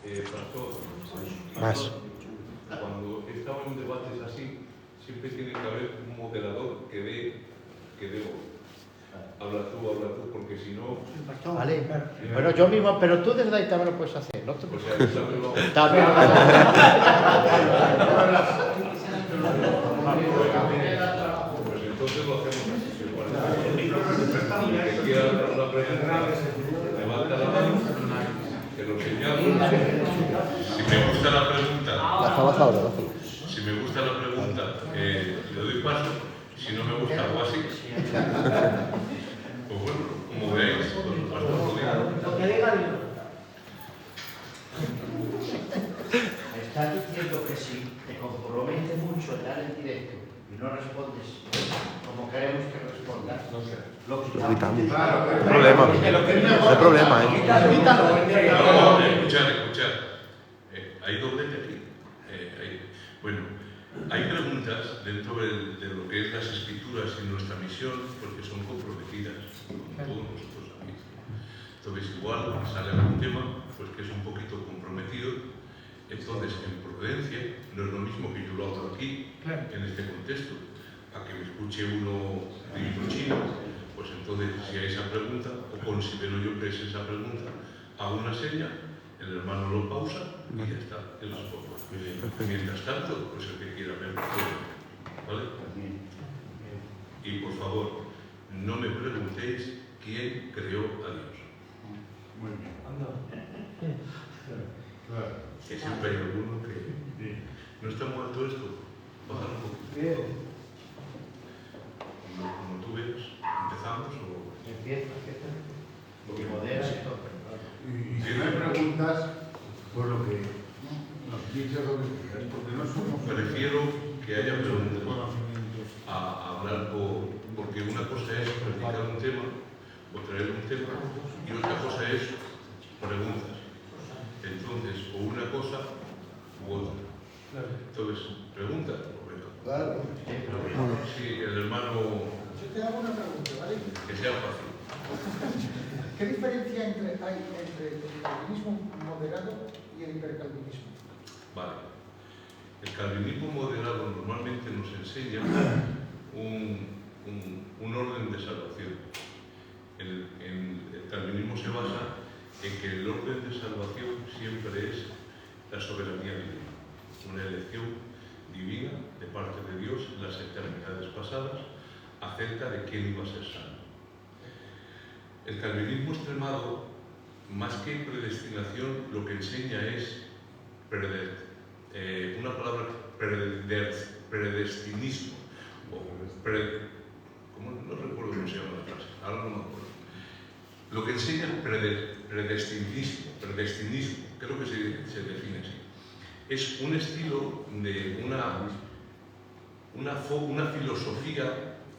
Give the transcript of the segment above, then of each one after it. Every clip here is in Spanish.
Pastor, Más. cuando estamos en debates así, siempre tiene que haber un moderador que dé voz. Habla tú, porque si no... Vale. Bueno, yo mismo, pero tú desde ahí también lo puedes hacer, ¿no? O sea, yo también lo hago. También. Pues entonces lo hacemos así. El que quiera hacer una pregunta, levanta la mano, que lo señalo. Si me gusta la pregunta, si me gusta la pregunta, le doy paso. Si no me gusta algo así, pues bueno, como veáis, pues bastante bien. Lo que diga Dios. Me estás diciendo que si te compromete mucho en dar el directo y no respondes como queremos que respondas, lo quitamos. No hay problema, no hay problema, No, escuchad. Hay doblete aquí. Bueno, hay preguntas dentro de lo que es las escrituras y nuestra misión, porque son comprometidas, como todos nosotros sabéis. Entonces, igual sale algún tema, pues que es un poquito comprometido. Entonces, en prudencia, no es lo mismo que yo lo hago aquí, en este contexto, a que me escuche uno de chino, pues entonces, si hay esa pregunta, o considero yo que es esa pregunta, hago una seña, el hermano lo pausa y ya está, él las pongo. Mientras tanto, pues el que quiera ver, ¿vale? Y por favor, no me preguntéis quién creó a Dios. Muy bien. Que siempre hay alguno que... ¿No está muerto esto? Baja un poquito. Como tú ves, ¿empezamos o...? Empieza, porque moderas y todo. Y si no hay preguntas, pues lo que nos dices lo que quieras, porque no somos... Prefiero que haya preguntas a hablar porque una cosa es predicar un tema o traer un tema y otra cosa es preguntas. Entonces, o una cosa u otra. Entonces, pregunta o venga. Claro. Sí, el hermano... Yo te hago una pregunta, ¿vale? Que sea fácil. ¿Qué diferencia hay entre el calvinismo moderado y el hipercalvinismo? Vale. El calvinismo moderado normalmente nos enseña un orden de salvación. El calvinismo se basa en que el orden de salvación siempre es la soberanía divina, una elección divina de parte de Dios en las eternidades pasadas acerca de quién iba a ser salvo. El calvinismo extremado, más que predestinación, lo que enseña es una palabra predestinismo, no recuerdo cómo se llama la frase, ahora no me acuerdo. Lo que enseña es predestinismo, creo que se define así. Es un estilo de una filosofía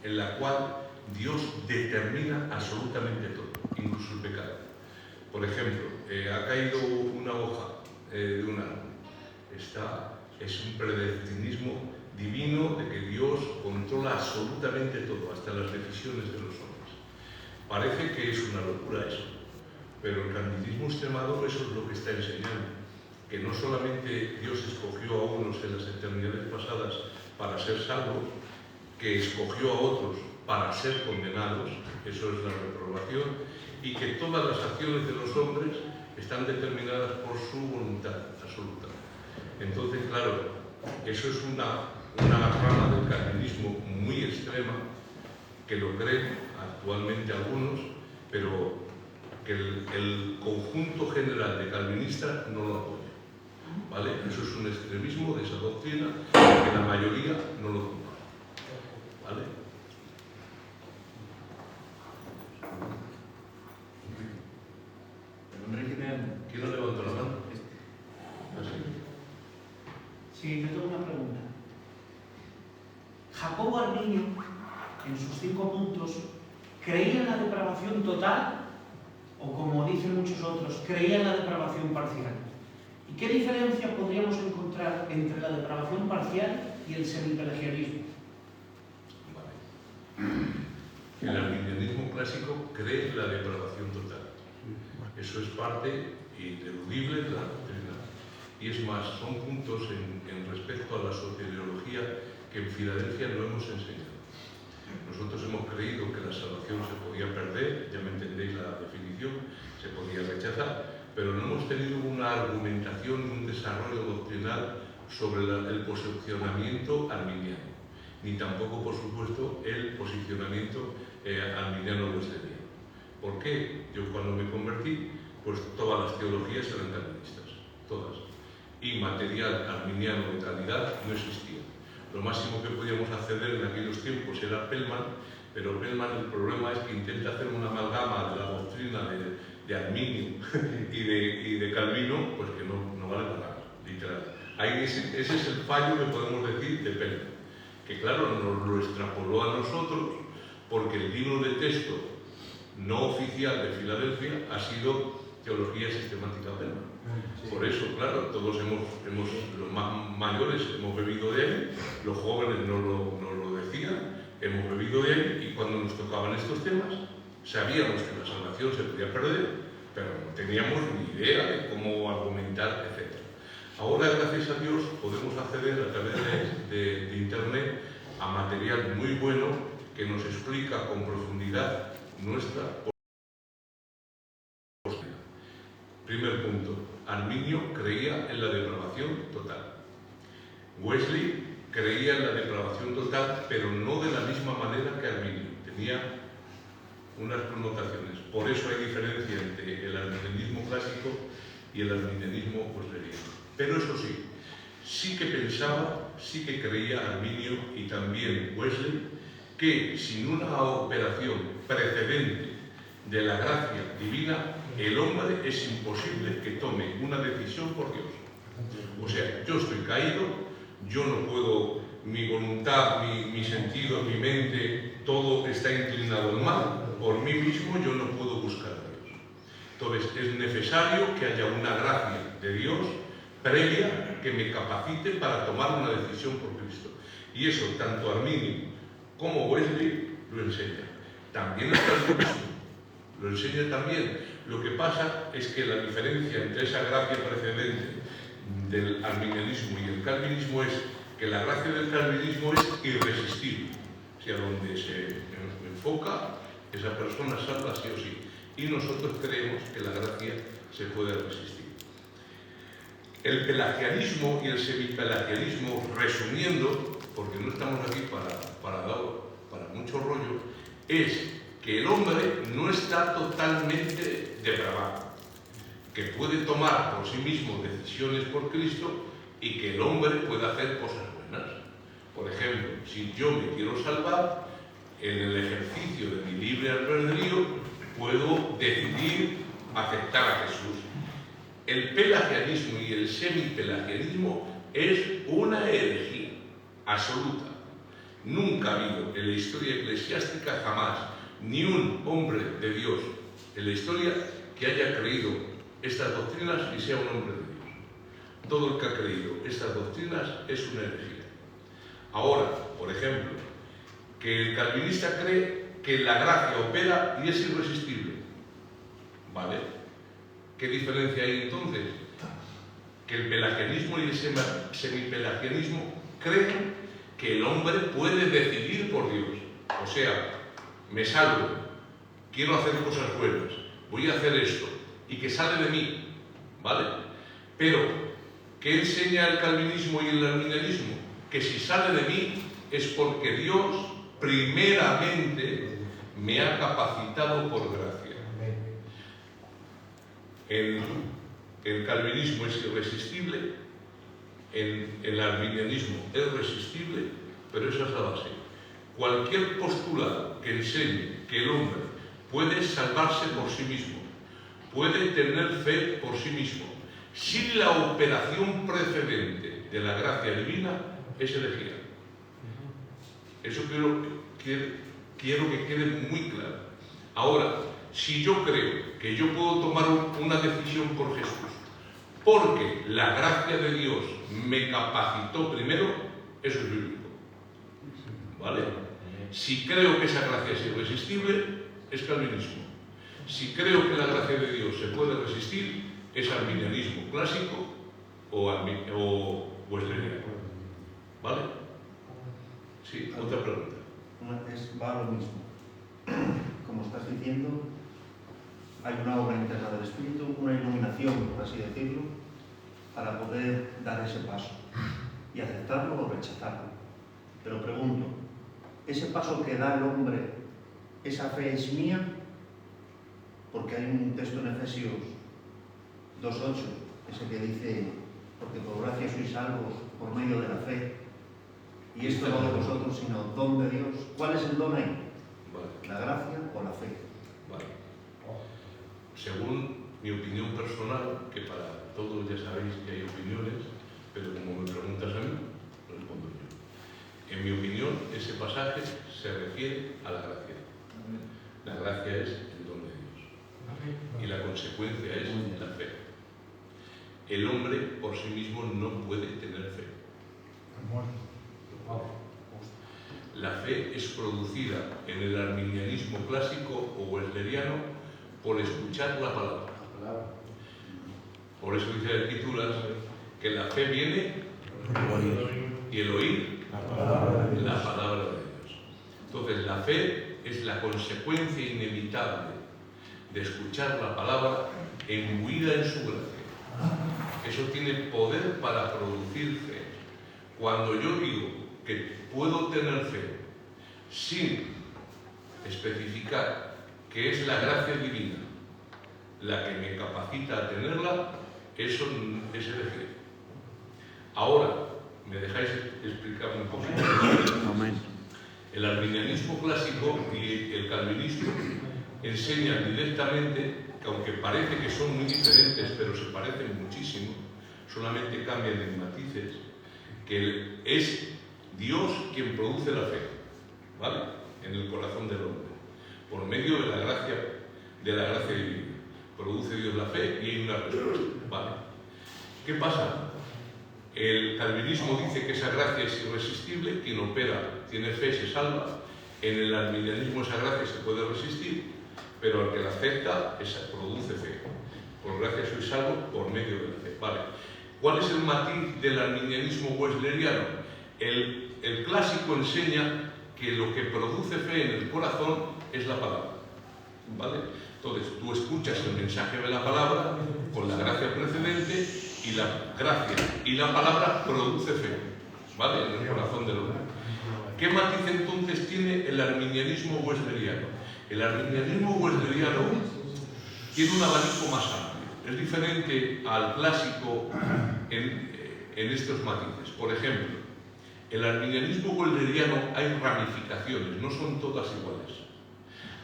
en la cual Dios determina absolutamente todo, incluso el pecado. Por ejemplo, ha caído una hoja de un árbol. Es un predestinismo divino de que Dios controla absolutamente todo, hasta las decisiones de los hombres. Parece que es una locura eso, pero el calvinismo extremado eso es lo que está enseñando, que no solamente Dios escogió a unos en las eternidades pasadas para ser salvos, que escogió a otros para ser condenados, eso es la reprobación, y que todas las acciones de los hombres están determinadas por su voluntad absoluta. Entonces, claro, eso es una rama del calvinismo muy extrema, que lo creen actualmente algunos, pero que el conjunto general de calvinistas no lo apoya. ¿Vale? Eso es un extremismo de esa doctrina que la mayoría no lo comparte. ¿Vale? ¿Quién no levantó la mano? ¿Así? Sí, yo tengo una pregunta. Jacobo Arminio, en sus 5 puntos, ¿creía en la depravación total o, como dicen muchos otros, creía en la depravación parcial? ¿Y qué diferencia podríamos encontrar entre la depravación parcial y el semipelagianismo? Vale. El arminianismo clásico cree en la depravación total. Eso es parte ineludible de la doctrina y es más, son puntos en respecto a la soteriología que en Filadelfia no hemos enseñado. Nosotros hemos creído que la salvación se podía perder, ya me entendéis la definición, se podía rechazar, pero no hemos tenido una argumentación y un desarrollo doctrinal sobre el posicionamiento arminiano, ni tampoco, por supuesto, el posicionamiento arminiano wesleyano. ¿Por qué? Yo cuando me convertí, pues todas las teologías eran calvinistas, todas. Y material arminiano de calidad no existía. Lo máximo que podíamos acceder en aquellos tiempos era Pellman, pero Pellman, el problema es que intenta hacer una amalgama de la doctrina de Arminio y de Calvino, pues que no vale para nada, literal. Ahí ese es el fallo que podemos decir de Pellman, que claro, nos lo extrapoló a nosotros porque el libro de texto no oficial de Filadelfia ha sido Teología Sistemática Pellman. Por eso, claro, todos los más mayores hemos bebido de él, los jóvenes nos lo decían, hemos bebido de él, y cuando nos tocaban estos temas, sabíamos que la salvación se podía perder, pero no teníamos ni idea de cómo argumentar, etc. Ahora, gracias a Dios, podemos acceder a través de Internet a material muy bueno que nos explica con profundidad nuestra postura. Primer punto, Arminio creía en la depravación total. Wesley creía en la depravación total, pero no de la misma manera que Arminio. Tenía unas connotaciones. Por eso hay diferencia entre el arminianismo clásico y el arminianismo wesleyano. Pero eso sí, sí que pensaba, sí que creía Arminio y también Wesley que sin una operación precedente de la gracia divina, el hombre es imposible que tome una decisión por Dios. O sea, yo estoy caído, yo no puedo, mi voluntad, mi sentido, mi mente, todo está inclinado al mal, por mí mismo yo no puedo buscar a Dios. Entonces es necesario que haya una gracia de Dios previa que me capacite para tomar una decisión por Cristo. Y eso tanto Arminio como Wesley lo enseña. También el calvinismo lo enseña también. Lo que pasa es que la diferencia entre esa gracia precedente del arminianismo y el calvinismo es que la gracia del calvinismo es irresistible. O sea, donde se enfoca, esa persona salva sí o sí. Y nosotros creemos que la gracia se puede resistir. El pelagianismo y el semipelagianismo, resumiendo, porque no estamos aquí para mucho rollo, es que el hombre no está totalmente depravado, que puede tomar por sí mismo decisiones por Cristo y que el hombre puede hacer cosas buenas. Por ejemplo, si yo me quiero salvar, en el ejercicio de mi libre albedrío puedo decidir aceptar a Jesús. El pelagianismo y el semipelagianismo es una herejía absoluta. Nunca ha habido en la historia eclesiástica jamás ni un hombre de Dios en la historia que haya creído estas doctrinas y sea un hombre de Dios. Todo el que ha creído estas doctrinas es una herejía. Ahora, por ejemplo, que el calvinista cree que la gracia opera y es irresistible. ¿Vale? ¿Qué diferencia hay entonces? Que el pelagianismo y el semipelagianismo creen que el hombre puede decidir por Dios. O sea, me salvo, quiero hacer cosas buenas, voy a hacer esto, y que sale de mí, ¿vale? Pero, ¿qué enseña el calvinismo y el arminianismo? Que si sale de mí es porque Dios primeramente me ha capacitado por gracia. El calvinismo es irresistible, el arminianismo es resistible, pero esa es la base. Cualquier postulado que enseñe que el hombre puede salvarse por sí mismo, puede tener fe por sí mismo, sin la operación precedente de la gracia divina, es herejía. Eso quiero que quede muy claro. Ahora, si yo creo que yo puedo tomar una decisión por Jesús, porque la gracia de Dios me capacitó primero, eso es bíblico. ¿Vale? Si creo que esa gracia es irresistible, es calvinismo. Si creo que la gracia de Dios se puede resistir, es arminianismo clásico o wesleriano. ¿Vale? Sí, otra pregunta. Va a lo mismo. Como estás diciendo, hay una obra interna del espíritu, una iluminación, por así decirlo, para poder dar ese paso y aceptarlo o rechazarlo. Pero pregunto, ¿ese paso que da el hombre, esa fe es mía? Porque hay un texto en Efesios 2:8, ese que dice, porque por gracia sois salvos por medio de la fe, y esto no de vosotros, sino don de Dios. ¿Cuál es el don ahí? Vale. ¿La gracia o la fe? Vale. Según mi opinión personal, que para todos ya sabéis que hay opiniones, pero como me preguntas a mí, respondo yo. En mi opinión, ese pasaje se refiere a la gracia. La gracia es el don de Dios. Y la consecuencia es la fe. El hombre por sí mismo no puede tener fe. La fe es producida en el arminianismo clásico o wesleriano por escuchar la palabra. Por eso dice la Escritura que la fe viene y el oír la palabra de Dios. Entonces la fe es la consecuencia inevitable de escuchar la palabra imbuida en su gracia. Eso tiene poder para producir fe. Cuando yo digo que puedo tener fe sin especificar que es la gracia divina la que me capacita a tenerla, eso es hereje. Ahora, ¿me dejáis explicarme un poquito? Amén. El arminianismo clásico y el calvinismo enseñan directamente que, aunque parece que son muy diferentes, pero se parecen muchísimo, solamente cambian en matices, que es Dios quien produce la fe, ¿vale?, en el corazón del hombre, por medio de la gracia divina. Produce Dios la fe y hay una respuesta, ¿vale? ¿Qué pasa? El calvinismo dice que esa gracia es irresistible, quien opera tiene fe, se salva. En el arminianismo esa gracia se puede resistir, pero al que la acepta, esa produce fe. Por gracia soy salvo por medio de la fe, ¿vale? ¿Cuál es el matiz del arminianismo wesleriano? El clásico enseña que lo que produce fe en el corazón es la palabra, ¿vale? Entonces, tú escuchas el mensaje de la palabra con la gracia precedente y la gracia y la palabra produce fe, ¿vale?, en el corazón del hombre. ¿Qué matiz entonces tiene el arminianismo wesleriano? El arminianismo wesleriano tiene un abanico más amplio. Es diferente al clásico en estos matices. Por ejemplo, el arminianismo wesleriano hay ramificaciones, no son todas iguales.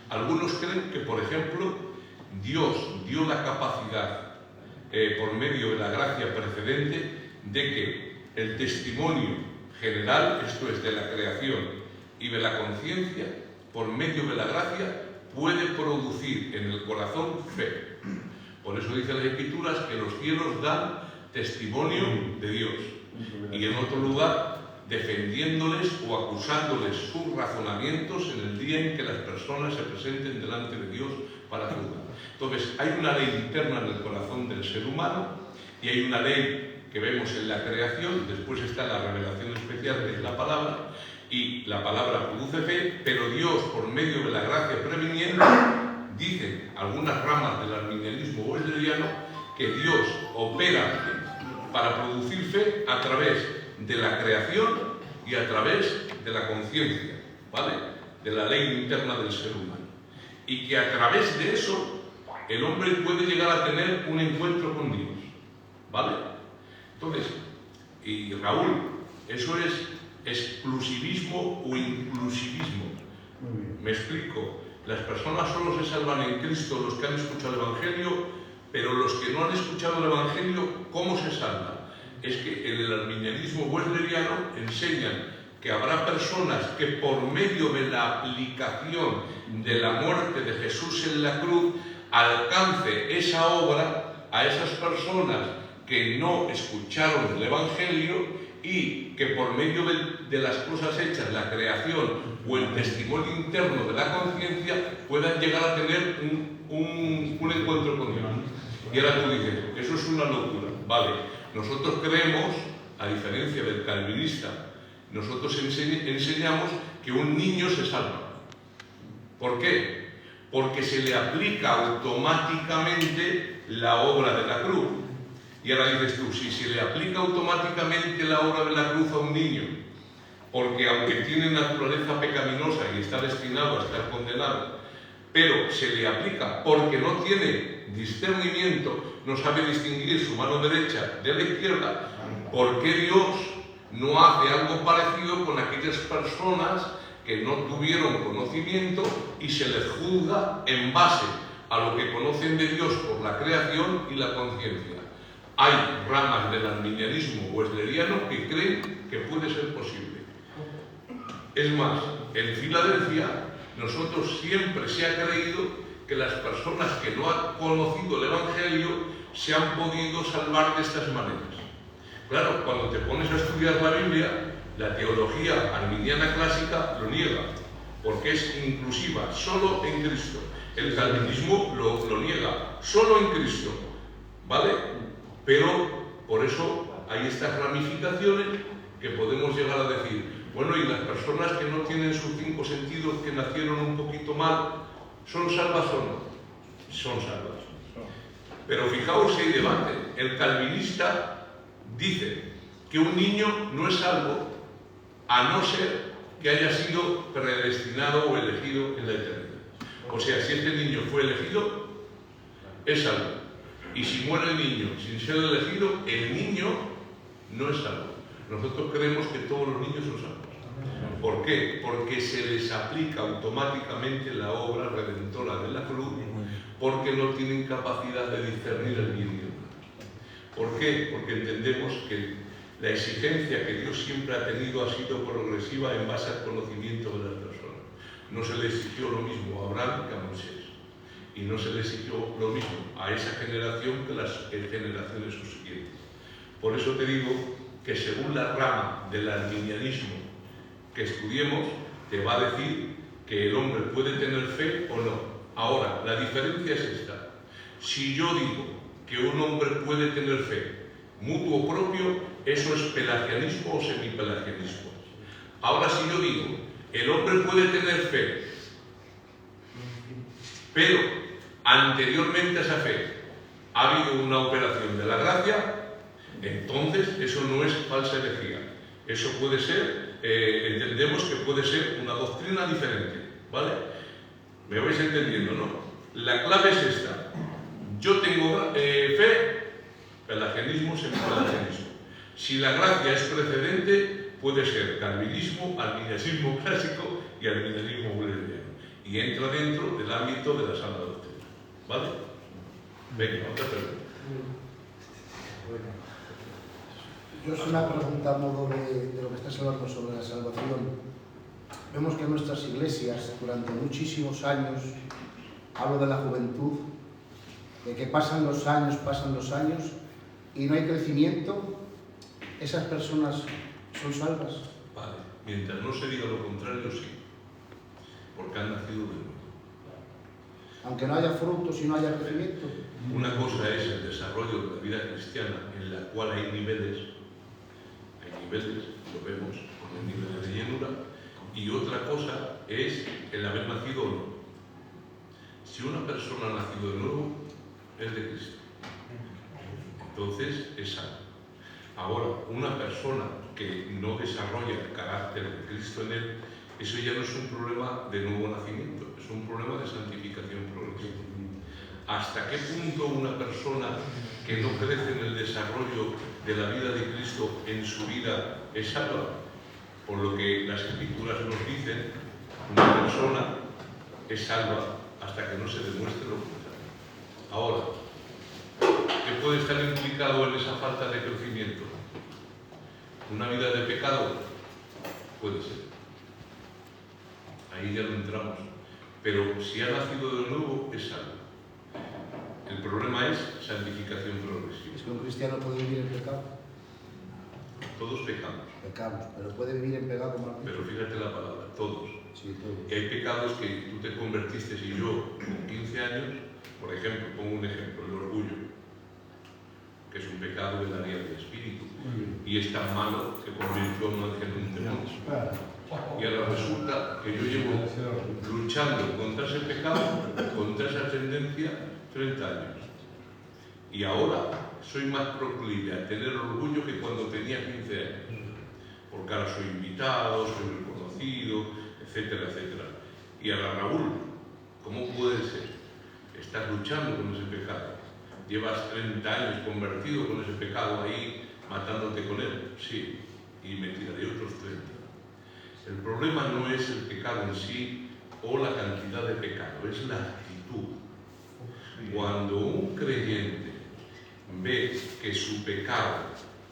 Algunos creen que, por ejemplo, Dios dio la capacidad, por medio de la gracia precedente, de que el testimonio general, esto es de la creación y de la conciencia, por medio de la gracia, puede producir en el corazón fe. Por eso dice las Escrituras que los cielos dan testimonio de Dios. Y en otro lugar, defendiéndoles o acusándoles sus razonamientos en el día en que las personas se presenten delante de Dios para juzgar. Entonces, hay una ley interna en el corazón del ser humano y hay una ley que vemos en la creación, después está la revelación especial, que es la palabra, y la palabra produce fe, pero Dios, por medio de la gracia previniente, dicen algunas ramas del arminianismo wesleriano que Dios opera para producir fe a través de la creación y a través de la conciencia, ¿vale?, de la ley interna del ser humano. Y que a través de eso el hombre puede llegar a tener un encuentro con Dios, ¿vale? Entonces, y Raúl, eso es exclusivismo o inclusivismo. Me explico. Las personas solo se salvan en Cristo los que han escuchado el Evangelio, pero los que no han escuchado el Evangelio, ¿cómo se salvan? Es que en el arminianismo wesleriano enseñan que habrá personas que por medio de la aplicación de la muerte de Jesús en la cruz alcance esa obra a esas personas que no escucharon el Evangelio y que por medio de las cosas hechas, la creación o el testimonio interno de la conciencia puedan llegar a tener un encuentro con Dios. Y ahora tú dices, eso es una locura. Vale, nosotros creemos, a diferencia del calvinista, nosotros enseñamos que un niño se salva. ¿Por qué? Porque se le aplica automáticamente la obra de la cruz. Y ahora dices tú, si se le aplica automáticamente la obra de la cruz a un niño, porque aunque tiene naturaleza pecaminosa y está destinado a estar condenado, pero se le aplica porque no tiene discernimiento, no sabe distinguir su mano derecha de la izquierda, ¿por qué Dios no hace algo parecido con aquellas personas que no tuvieron conocimiento y se les juzga en base a lo que conocen de Dios por la creación y la conciencia? Hay ramas del arminianismo wesleyano que creen que puede ser posible. Es más, en Filadelfia, nosotros siempre se ha creído que las personas que no han conocido el Evangelio se han podido salvar de estas maneras. Claro, cuando te pones a estudiar la Biblia, la teología arminiana clásica lo niega, porque es inclusiva, solo en Cristo. El calvinismo lo niega, solo en Cristo, ¿vale? Pero por eso hay estas ramificaciones que podemos llegar a decir, bueno, y las personas que no tienen sus 5 sentidos, que nacieron un poquito mal, ¿son salvas o no? Son salvas. Pero fijaos si hay debate. El calvinista dice que un niño no es salvo a no ser que haya sido predestinado o elegido en la eternidad. O sea, si este niño fue elegido, es salvo. Y si muere el niño sin ser elegido, el niño no es salvo. Nosotros creemos que todos los niños son salvos. ¿Por qué? Porque se les aplica automáticamente la obra redentora de la cruz, porque no tienen capacidad de discernir el bien y el mal. ¿Por qué? Porque entendemos que la exigencia que Dios siempre ha tenido ha sido progresiva en base al conocimiento de las personas. No se le exigió lo mismo a Abraham que a Moisés. Y no se le exigió lo mismo a esa generación que las generaciones subsiguientes. Por eso te digo que según la rama del arminianismo que estudiemos, te va a decir que el hombre puede tener fe o no. Ahora, la diferencia es esta. Si yo digo que un hombre puede tener fe mutuo propio, eso es pelagianismo o semipelagianismo. Ahora, si yo digo, el hombre puede tener fe, pero anteriormente a esa fe ha habido una operación de la gracia, entonces eso no es falsa herejía. Eso puede ser, entendemos que puede ser una doctrina diferente, ¿vale? ¿Me vais entendiendo, no? La clave es esta. Yo tengo fe, pelagianismo, semipelagianismo. Si la gracia es precedente, puede ser calvinismo, arminianismo clásico y arminianismo wesleyano. Y entra dentro del ámbito de la sana doctrina, ¿vale? Venga, otra pregunta. Yo es una pregunta a modo de lo que estás hablando sobre la salvación. Vemos que en nuestras iglesias, durante muchísimos años, hablo de la juventud, de que pasan los años y no hay crecimiento, ¿esas personas son salvas? Vale, mientras no se diga lo contrario, sí, porque han nacido de nuevo. Aunque no haya frutos y no haya crecimiento. Una cosa es el desarrollo de la vida cristiana, en la cual hay niveles, lo vemos con el nivel de llenura, y otra cosa es el haber nacido o no. Si una persona ha nacido de nuevo, es de Cristo. Entonces es salvo. Ahora, una persona que no desarrolla el carácter de Cristo en él, eso ya no es un problema de nuevo nacimiento, es un problema de santificación progresiva. ¿Hasta qué punto una persona que no crece en el desarrollo de la vida de Cristo en su vida es salva? Por lo que las Escrituras nos dicen, una persona es salva hasta que no se demuestre lo contrario. Ahora, ¿qué puede estar implicado en esa falta de crecimiento? ¿Una vida de pecado? Puede ser. Ahí ya no entramos. Pero si ha nacido de nuevo, es salvo. El problema es santificación progresiva. Es que un cristiano puede vivir en pecado. Todos pecamos. Pecamos, pero puede vivir en pecado más. Pero fíjate la palabra, todos. Sí, todos. Y hay pecados que tú te convertiste y yo con 15 años, por ejemplo, pongo un ejemplo, el orgullo. que es un pecado del área del espíritu, y es tan malo que convirtió a un ángel en un demonio. Y ahora resulta que yo llevo luchando contra ese pecado, contra esa tendencia, 30 años. Y ahora soy más proclive a tener orgullo que cuando tenía 15 años. Porque ahora soy invitado, soy reconocido, etcétera, etcétera. Y ahora, Raúl, ¿cómo puede ser? Estás luchando con ese pecado. Llevas 30 años convertido con ese pecado ahí, matándote con él. Sí, y me tiraré otros 30. El problema no es el pecado en sí o la cantidad de pecado, es la actitud. Cuando un creyente ve que su pecado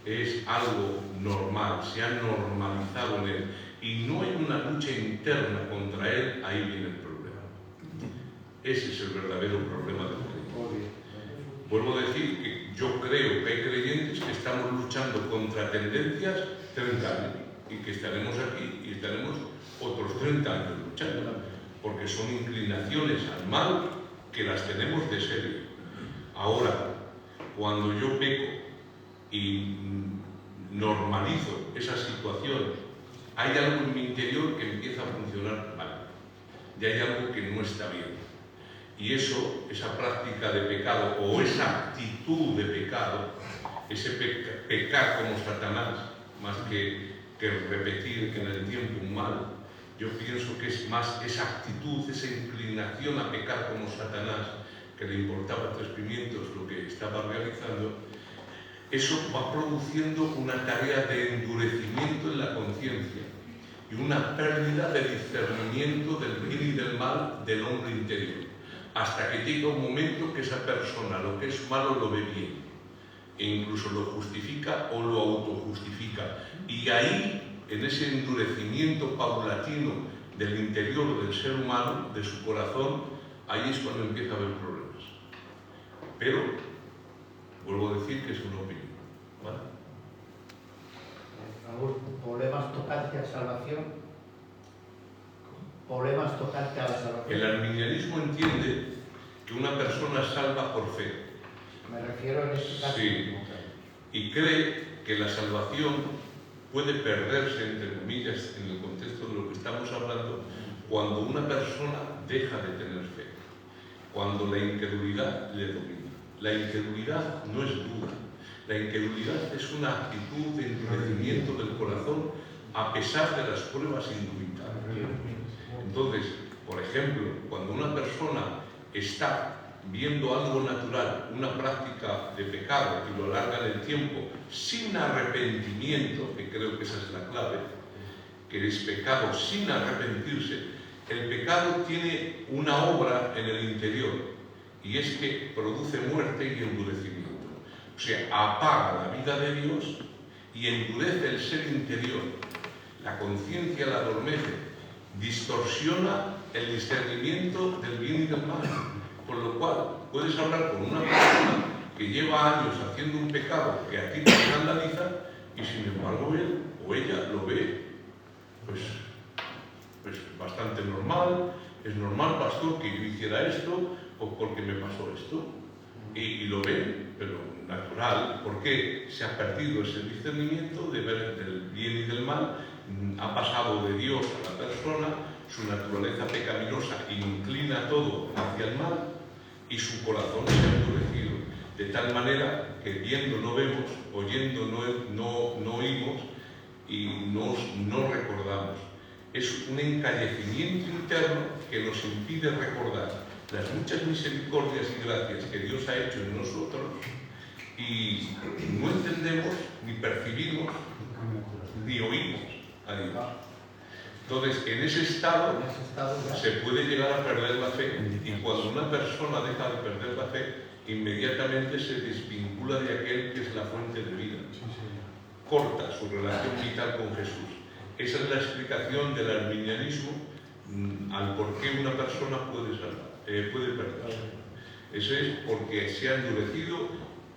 es algo normal, se ha normalizado en él y no hay una lucha interna contra él, ahí viene el problema. Ese es el verdadero problema del creyente. Vuelvo a decir que yo creo que hay creyentes que estamos luchando contra tendencias 30 años y que estaremos aquí y estaremos otros 30 años luchando, porque son inclinaciones al mal que las tenemos de serie. Ahora, cuando yo peco y normalizo esa situación, hay algo en mi interior que empieza a funcionar mal, y hay algo que no está bien. Y eso, esa práctica de pecado o esa actitud de pecado, ese pecar como Satanás, más que repetir que en el tiempo un mal, yo pienso que es más esa actitud, esa inclinación a pecar como Satanás, que le importaba 3 pimientos lo que estaba realizando, eso va produciendo una tarea de endurecimiento en la conciencia y una pérdida de discernimiento del bien y del mal del hombre interior, hasta que llega un momento que esa persona lo que es malo lo ve bien, e incluso lo justifica o lo autojustifica. Y ahí, en ese endurecimiento paulatino del interior del ser humano, de su corazón, ahí es cuando empieza a haber problemas. Pero, vuelvo a decir que es una opinión, ¿vale? Raúl, ¿problemas tocante a salvación? ¿Problemas tocante a la salvación? El arminianismo entiende que una persona es salva por fe. Me refiero en este caso. Sí. Y cree que la salvación puede perderse, entre comillas, en el contexto de lo que estamos hablando, cuando una persona deja de tener fe, cuando la incredulidad le domina. La incredulidad no es duda, la incredulidad es una actitud de endurecimiento del corazón a pesar de las pruebas indubitables. Entonces, por ejemplo, cuando una persona está viendo algo natural, una práctica de pecado y lo alarga en el tiempo sin arrepentimiento, que creo que esa es la clave, que es pecado sin arrepentirse, el pecado tiene una obra en el interior y es que produce muerte y endurecimiento. O sea, apaga la vida de Dios y endurece el ser interior. La conciencia la adormece, distorsiona el discernimiento del bien y del mal. Con lo cual, puedes hablar con una persona que lleva años haciendo un pecado que a ti te escandaliza y sin embargo él o ella lo ve pues bastante normal. Es normal, pastor, que yo hiciera esto o porque me pasó esto. Y lo ven, pero natural, porque se ha perdido ese discernimiento de ver del bien y del mal, ha pasado de Dios a la persona, su naturaleza pecaminosa inclina todo hacia el mal y su corazón se ha endurecido, de tal manera que viendo no vemos, oyendo no oímos y no recordamos. Es un encallecimiento interno que nos impide recordar las muchas misericordias y gracias que Dios ha hecho en nosotros y no entendemos, ni percibimos, ni oímos a Dios. Entonces, en ese estado se puede llegar a perder la fe, y cuando una persona deja de perder la fe, inmediatamente se desvincula de aquel que es la fuente de vida. Corta su relación vital con Jesús. Esa es la explicación del arminianismo al por qué una persona puede perderse. Eso es porque se ha endurecido,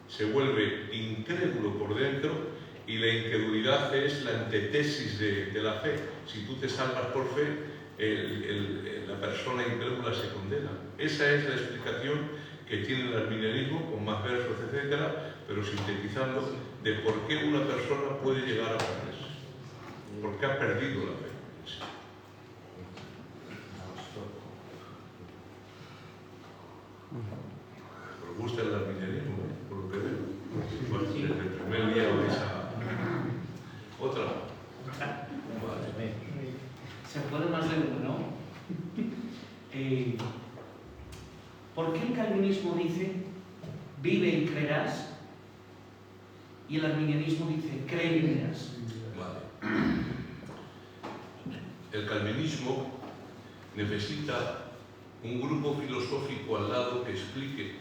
se vuelve incrédulo por dentro, y la incredulidad es la antítesis de la fe. Si tú te salvas por fe, la persona incrédula se condena. Esa es la explicación que tiene el arminianismo, con más versos, etc., pero sintetizando, de por qué una persona puede llegar a perderse, por qué ha perdido la fe. ¿Os gusta el arminianismo, por lo que veo? Bueno, desde el primer día vais a... ¿Otra? Vale. Se puede más de uno, ¿no? ¿Por qué el calvinismo dice vive y creerás? Y el arminianismo dice cree y verás. Vale. El calvinismo necesita un grupo filosófico al lado que explique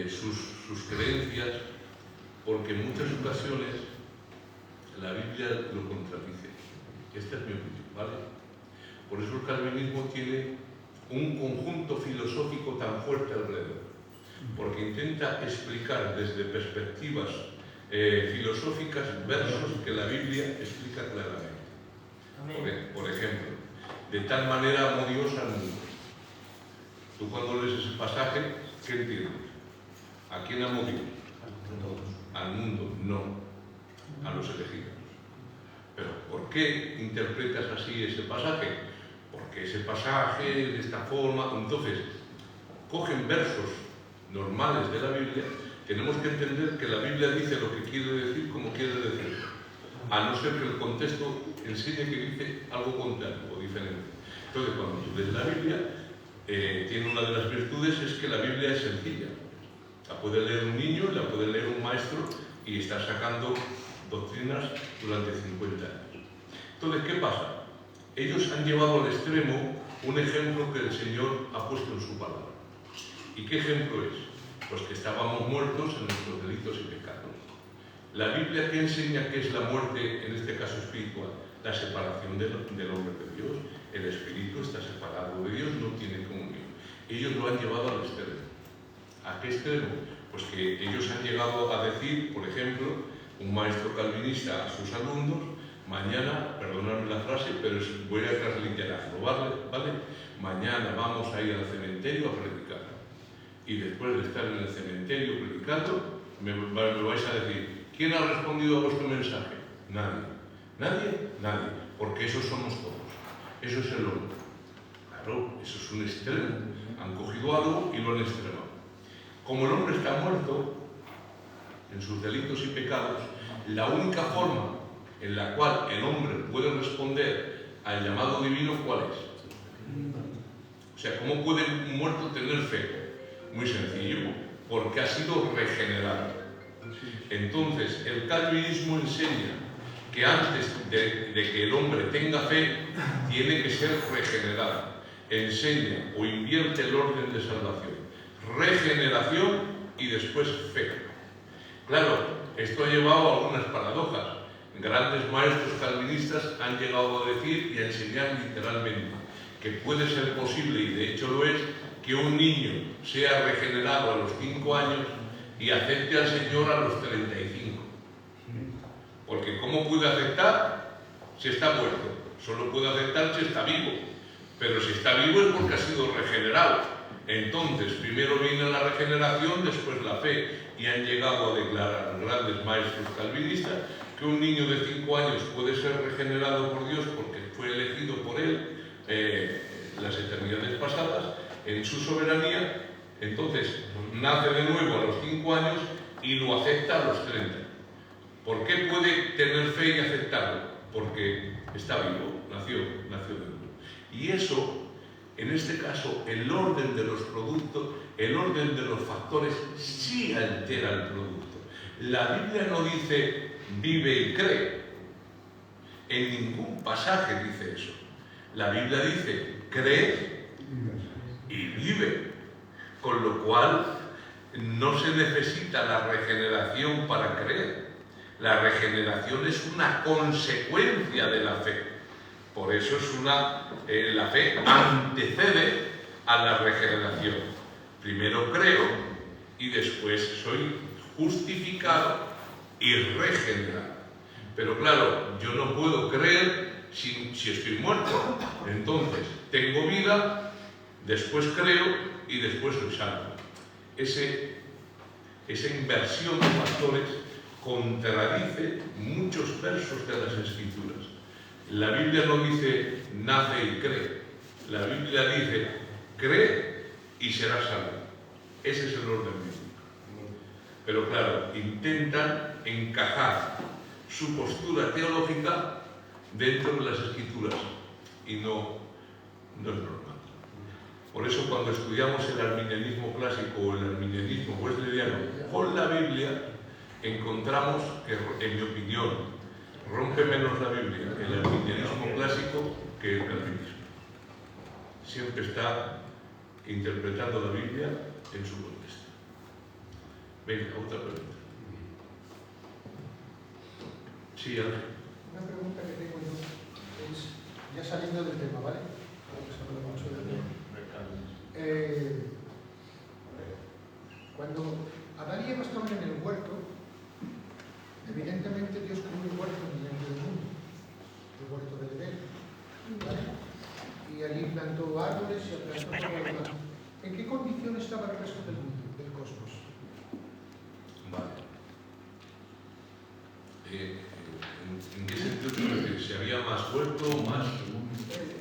sus creencias, porque en muchas ocasiones la Biblia lo contradice. Esta es mi opinión, ¿vale? Por eso el calvinismo tiene un conjunto filosófico tan fuerte alrededor, porque intenta explicar desde perspectivas filosóficas versos que la Biblia explica claramente. Por ejemplo, de tal manera amó Dios al mundo. Tú cuando lees ese pasaje, ¿qué entiendes? ¿A quién amó Dios? Al mundo, no a los elegidos. Pero ¿por qué interpretas así ese pasaje? Porque ese pasaje, de esta forma, entonces, cogen versos normales de la Biblia, tenemos que entender que la Biblia dice lo que quiere decir como quiere decir, a no ser que el contexto enseñe que dice algo contrario o diferente. Entonces, cuando tú lees la Biblia, tiene una de las virtudes, es que la Biblia es sencilla. La puede leer un niño, la puede leer un maestro y está sacando doctrinas durante 50 años. Entonces, ¿qué pasa? Ellos han llevado al extremo un ejemplo que el Señor ha puesto en su palabra. ¿Y qué ejemplo es? Pues que estábamos muertos en nuestros delitos y pecados. La Biblia, ¿qué enseña que es la muerte, en este caso espiritual? La separación del hombre de Dios. El espíritu está separado de Dios, no tiene comunión. Ellos lo han llevado al extremo. ¿A qué extremo? Pues que ellos han llegado a decir, por ejemplo, un maestro calvinista a sus alumnos, mañana, perdonadme la frase, pero voy a transliterarlo, ¿vale? Mañana vamos a ir al cementerio a predicar. Y después de estar en el cementerio predicando, me vais a decir, ¿quién ha respondido a vuestro mensaje? Nadie. ¿Nadie? Nadie. Porque esos somos todos. Eso es el hombre. Claro, eso es un extremo. Han cogido algo y lo han extremado. Como el hombre está muerto en sus delitos y pecados, la única forma en la cual el hombre puede responder al llamado divino, ¿cuál es? O sea, ¿cómo puede un muerto tener fe? Muy sencillo, porque ha sido regenerado. Entonces, el calvinismo enseña que antes de que el hombre tenga fe, tiene que ser regenerado. Enseña o invierte el orden de salvación. Regeneración y después fe. Claro, esto ha llevado a algunas paradojas. Grandes maestros calvinistas han llegado a decir y a enseñar literalmente que puede ser posible, y de hecho lo es, que un niño sea regenerado a los 5 años y acepte al Señor a los 35. Porque ¿cómo puede aceptar si está muerto? Solo puede aceptar si está vivo. Pero si está vivo es porque ha sido regenerado. Entonces, primero viene la regeneración, después la fe. Y han llegado a declarar grandes maestros calvinistas que un niño de 5 años puede ser regenerado por Dios porque fue elegido por Él las eternidades pasadas, en su soberanía. Entonces, nace de nuevo a los 5 años y lo acepta a los 30. ¿Por qué puede tener fe y aceptarlo? Porque está vivo, nació de nuevo. Y eso, en este caso, el orden de los productos, el orden de los factores, sí altera el producto. La Biblia no dice vive y cree. En ningún pasaje dice eso. La Biblia dice cree y vive. Con lo cual, no se necesita la regeneración para creer. La regeneración es una consecuencia de la fe. Por eso es la fe antecede a la regeneración. Primero creo y después soy justificado y regenerado. Pero claro, yo no puedo creer si estoy muerto. Entonces, tengo vida, después creo y después soy salvo. esa inversión de factores contradice muchos versos de las Escrituras. La Biblia no dice nace y cree. La Biblia dice cree y será salvo. Ese es el orden bíblico. Pero claro, intentan encajar su postura teológica dentro de las Escrituras y no es normal. Por eso cuando estudiamos el arminianismo clásico o el arminianismo wesleyano con la Biblia, encontramos que, en mi opinión, rompe menos la Biblia el arminianismo clásico que el calvinismo. Siempre está interpretando la Biblia en su contexto. Venga, otra pregunta. Sí, Ángel. Una pregunta que tengo yo es, ya saliendo del tema, ¿vale? Porque se habla mucho del tema. Cuando Adán y Eva estaban en el huerto, evidentemente Dios creó un huerto en el medio del mundo, el huerto del Edén, ¿vale? Y allí plantó árboles y plantó todo lo demás. ¿En qué condición estaba el resto del mundo, del cosmos? Vale. ¿En qué sentido te refieres? ¿Si había más huerto o más?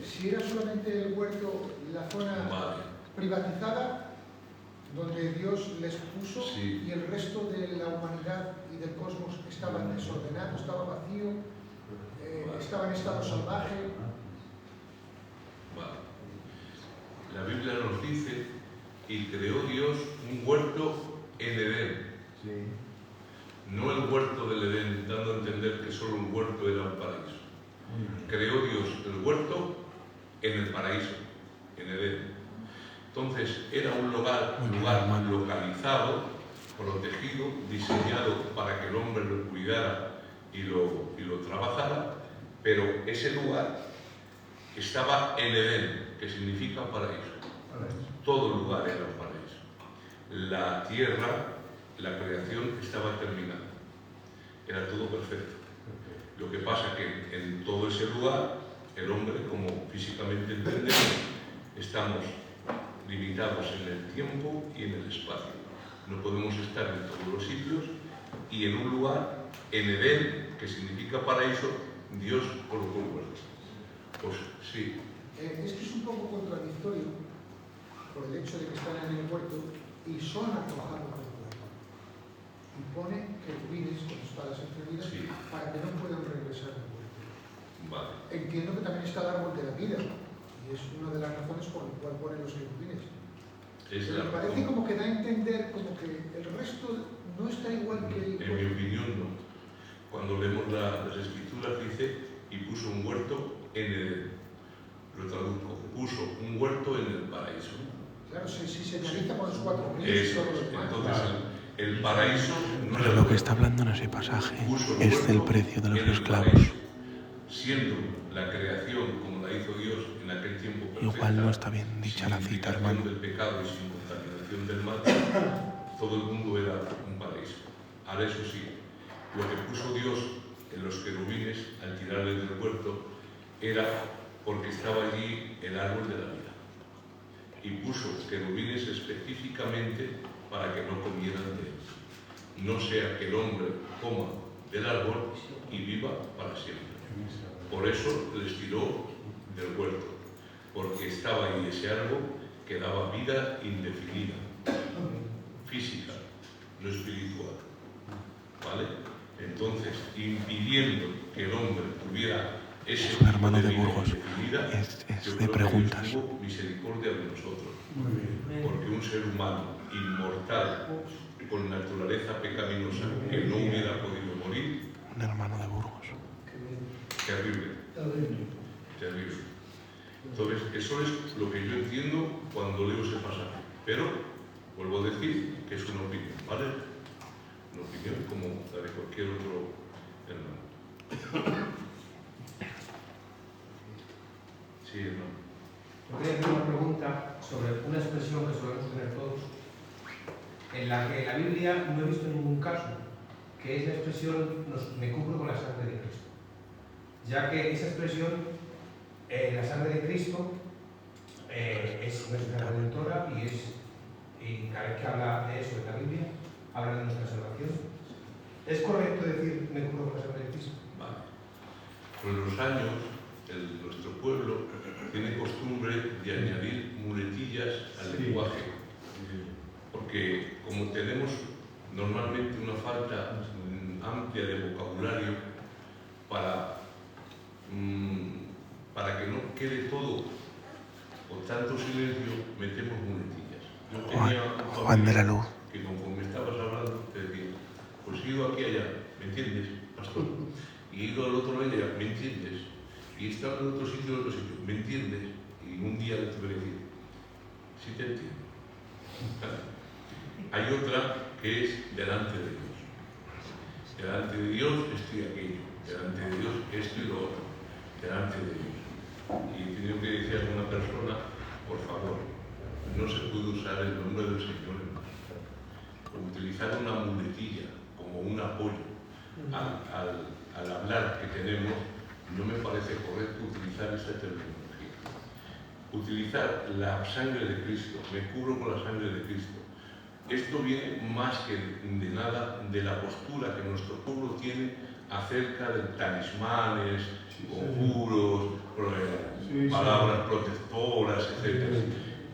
Si era solamente el huerto, la zona privatizada, donde Dios les puso, sí, y el resto de la humanidad y del cosmos estaba desordenado, estaba vacío, estaba en estado salvaje. Vale. La Biblia nos dice, y creó Dios un huerto en Edén. Sí. No el huerto del Edén, dando a entender que solo un huerto era un paraíso. Creó Dios el huerto en el paraíso, en Edén. Entonces era un lugar localizado, protegido, diseñado para que el hombre lo cuidara y lo trabajara, pero ese lugar estaba en Edén, que significa paraíso. Todo lugar era un paraíso. La tierra, la creación estaba terminada. Era todo perfecto. Lo que pasa es que en todo ese lugar, el hombre, como físicamente entendemos, estamos limitados en el tiempo y en el espacio. No podemos estar en todos los sitios y en un lugar, en Edén, que significa paraíso, Dios colocó el huerto. Pues sí. Es que es un poco contradictorio por el hecho de que están en el huerto y son arrojados del huerto. Y pone querubines con espadas encendidas para que no puedan regresar al huerto. Vale. Entiendo que también está el árbol de la vida. Y es una de las razones por las cuales ponen los querubines. Me parece como que da a entender como que el resto no está igual que el... En mi opinión, no. Cuando leemos las Escrituras dice, y puso un huerto en Edén. Lo traduzco, puso un huerto en el paraíso. Claro, si se analiza con los cuatro Eso, entonces el paraíso no Pero lo que está hablando en ese pasaje es del precio de los esclavos. Siendo la creación como la hizo Dios en aquel tiempo perfecta, igual no está bien dicha la cita, hermano. Sin del pecado y sin contaminación del mal, todo el mundo era un paraíso. Ahora eso sí, lo que puso Dios en los querubines al tirarles del huerto era porque estaba allí el árbol de la vida. Y puso querubines específicamente para que no comieran de él. No sea que el hombre coma del árbol y viva para siempre. Por eso les tiró del huerto, porque estaba ahí ese árbol que daba vida indefinida, física, no espiritual. ¿Vale? Entonces, impidiendo que el hombre tuviera ese es un hermano de vida Burgos, indefinida, es de preguntas. Dios tuvo misericordia de nosotros, porque un ser humano inmortal, con naturaleza pecaminosa, que no hubiera podido morir, un hermano de Burgos. Terrible. Terrible. Entonces, eso es lo que yo entiendo cuando leo ese pasaje. Pero, vuelvo a decir que es una opinión, ¿vale? Una opinión como la de cualquier otro hermano. Sí, hermano. Voy a hacer una pregunta sobre una expresión que solemos tener todos, en la que en la Biblia no he visto ningún caso, que es la expresión me cubro con la sangre de Cristo. Ya que esa expresión, la sangre de Cristo, es nuestra redentora y cada vez que habla de eso en la Biblia, habla de nuestra salvación. ¿Es correcto decir me cubro con la sangre de Cristo? Vale. Con los años, nuestro pueblo tiene costumbre de añadir muletillas al lenguaje, porque como tenemos normalmente una falta amplia de vocabulario para que no quede todo con tanto silencio, metemos muletillas. Yo tenía Juan de la Luz, que conforme estabas hablando te decía, pues he ido aquí allá, ¿me entiendes, pastor? Y he ido al otro lado allá, ¿me entiendes? Y he estado en otro sitio, ¿me entiendes? Y un día le tuve que decir, sí te entiendo. Hay otra que es delante de Dios. Delante de Dios estoy aquello, delante de Dios esto y lo otro, delante de Dios. Y he tenido que decir a alguna persona, por favor, no se puede usar el nombre del Señor en vano. Utilizar una muletilla como un apoyo al hablar que tenemos, no me parece correcto utilizar esta terminología. Utilizar la sangre de Cristo, me cubro con la sangre de Cristo. Esto viene más que de nada de la postura que nuestro pueblo tiene acerca de talismanes, conjuros, palabras protectoras, etc.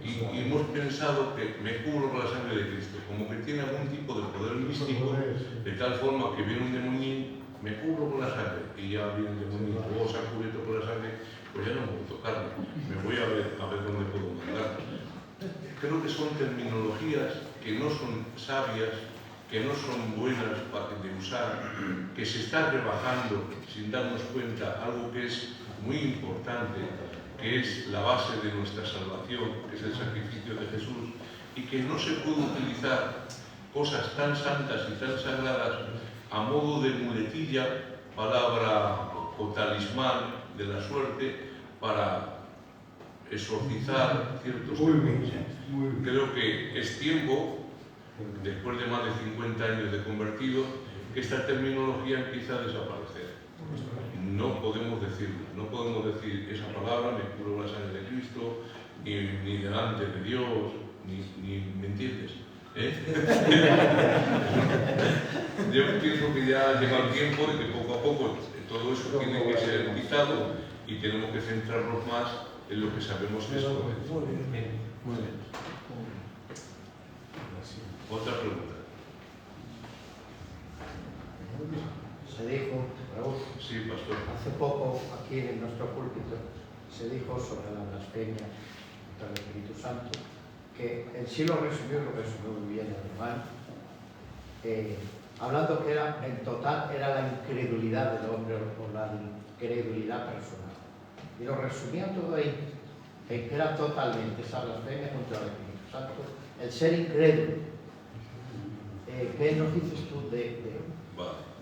Y hemos pensado que me cubro con la sangre de Cristo, como que tiene algún tipo de poder místico, de tal forma que viene un demonín, me cubro con la sangre, y ya viene el demonio, luego se ha cubierto con la sangre, pues ya no puedo tocarme, me voy a ver dónde puedo mandar. Creo que son terminologías que no son sabias, que no son buenas de usar, que se está rebajando sin darnos cuenta algo que es muy importante, que es la base de nuestra salvación, que es el sacrificio de Jesús, y que no se puede utilizar cosas tan santas y tan sagradas a modo de muletilla, palabra o talismán de la suerte para exorcizar ciertos temas. Creo que es tiempo, después de más de 50 años de convertido, que esta terminología empieza a desaparecer. No podemos decirla, no podemos decir esa palabra, me cubro la sangre de Cristo, ni delante de Dios, ni ¿me entiendes? Yo pienso que ya llega el tiempo de que poco a poco todo eso tiene que ser quitado y tenemos que centrarnos más en lo que sabemos que es correcto. Muy bien. Otra pregunta. Se dijo, Raúl, sí, pastor. Hace poco aquí en nuestro púlpito se dijo sobre la blasfemia contra el Espíritu Santo, que en sí lo resumió muy bien el hermano, hablando que era, en total era la incredulidad del hombre o la incredulidad personal. Y lo resumía todo ahí, en que era totalmente esa blasfemia contra el Espíritu Santo, el ser incrédulo. ¿Qué nos dices tú de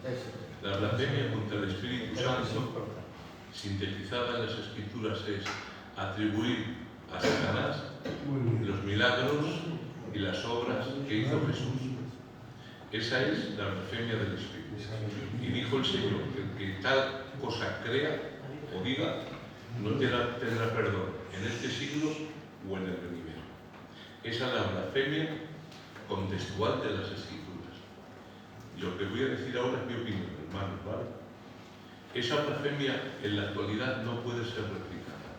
eso? La blasfemia contra el Espíritu Santo, sintetizada en las Escrituras, es atribuir a Satanás los milagros y las obras que hizo Jesús. Esa es la blasfemia del Espíritu. Y dijo el Señor que tal cosa crea o diga no tendrá perdón en este siglo o en el venidero. Esa es la blasfemia contextual de las Escrituras. Lo que voy a decir ahora es mi opinión, hermanos, ¿vale? Esa blasfemia en la actualidad no puede ser replicada.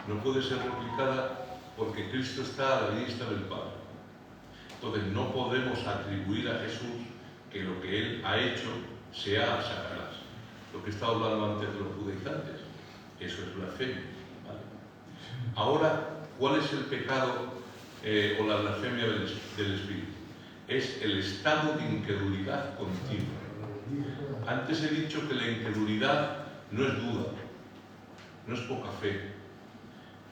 No puede ser replicada porque Cristo está a la diestra del Padre. Entonces no podemos atribuir a Jesús que lo que Él ha hecho sea a Satanás. Lo que estaba hablando antes de los judaizantes, eso es blasfemia, ¿vale? Ahora, ¿cuál es el pecado o la blasfemia del Espíritu? Es el estado de incredulidad continua. Antes he dicho que la incredulidad no es duda, no es poca fe,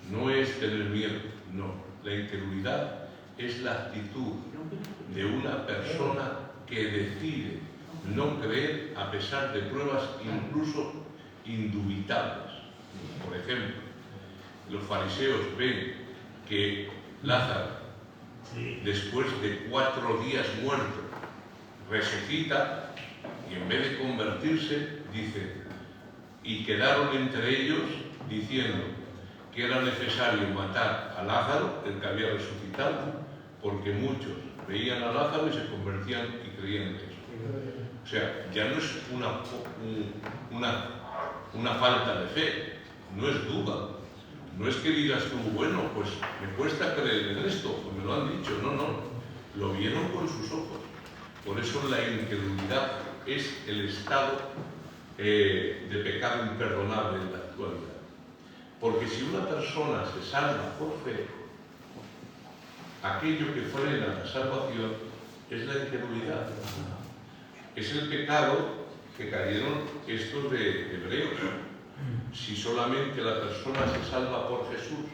no es tener miedo, no. La incredulidad es la actitud de una persona que decide no creer a pesar de pruebas incluso indubitables. Por ejemplo, los fariseos ven que Lázaro, después de 4 días muerto, resucita y en vez de convertirse, dice, y quedaron entre ellos diciendo que era necesario matar a Lázaro, el que había resucitado, porque muchos veían a Lázaro y se convertían y creían en eso. O sea, ya no es una falta de fe, no es duda. No es que digas tú, bueno, pues me cuesta creer en esto, pues me lo han dicho. No, no, lo vieron con sus ojos. Por eso la incredulidad es el estado de pecado imperdonable en la actualidad. Porque si una persona se salva por fe, aquello que frena la salvación es la incredulidad. Es el pecado que cayeron estos de Hebreos. Si solamente la persona se salva por Jesús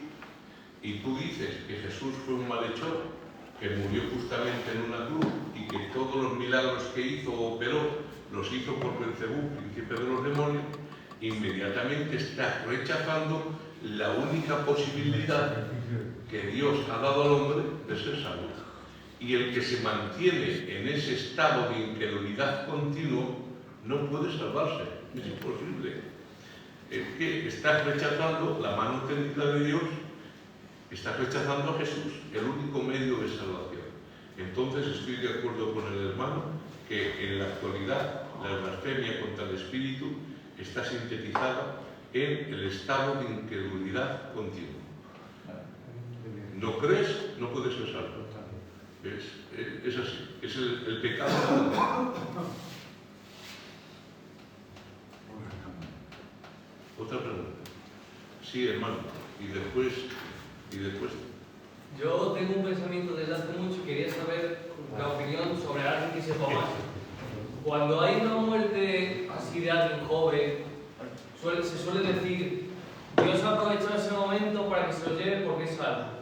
y tú dices que Jesús fue un malhechor, que murió justamente en una cruz y que todos los milagros que hizo o operó los hizo por Belcebú, príncipe de los demonios, inmediatamente estás rechazando la única posibilidad que Dios ha dado al hombre de ser salvo. Y el que se mantiene en ese estado de incredulidad continuo no puede salvarse, es imposible. Es que estás rechazando la mano tendida de Dios, estás rechazando a Jesús, el único medio de salvación. Entonces estoy de acuerdo con el hermano que en la actualidad la blasfemia contra el Espíritu está sintetizada en el estado de incredulidad continua. ¿No crees? No puedes ser salvo. Es así, es el pecado. Otra pregunta. Sí, hermano. Y después. Yo tengo un pensamiento desde hace mucho y quería saber la opinión sobre alguien que sepa más. Cuando hay una muerte así de alguien joven, se suele decir, Dios ha aprovechado ese momento para que se lo lleve porque es salvo.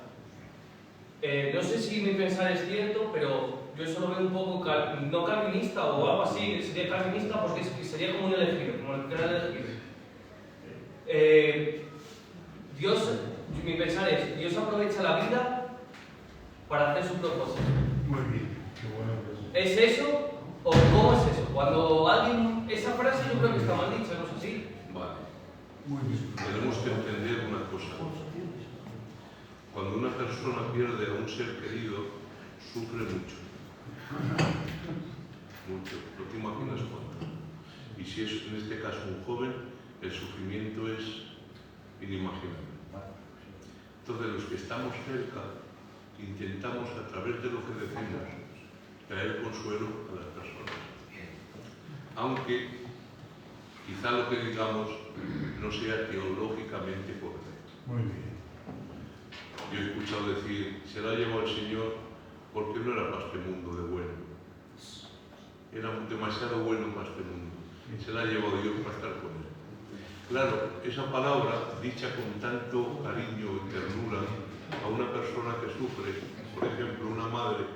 No sé si mi pensar es cierto, pero yo eso lo veo un poco, no calvinista o algo así, sería calvinista porque sería como un elegido, como el que era elegido. Mi pensar es, Dios aprovecha la vida para hacer su propósito. Muy bien, qué bueno que ¿Es eso o cómo es eso? Cuando alguien, esa frase yo creo que está mal dicha, ¿no es así? Vale. Muy bien. Tenemos que entender una cosa. Cuando una persona pierde a un ser querido, sufre mucho. Mucho. No te imaginas cuánto. Y si es en este caso un joven, el sufrimiento es inimaginable. Entonces los que estamos cerca intentamos a través de lo que decimos traer consuelo a las personas. Aunque quizá lo que digamos no sea teológicamente correcto. Muy bien. Yo he escuchado decir, se la ha llevado el Señor porque no era para este mundo de bueno. Era demasiado bueno para este mundo. Se la ha llevado Dios para estar con él. Claro, esa palabra, dicha con tanto cariño y ternura a una persona que sufre, por ejemplo, una madre,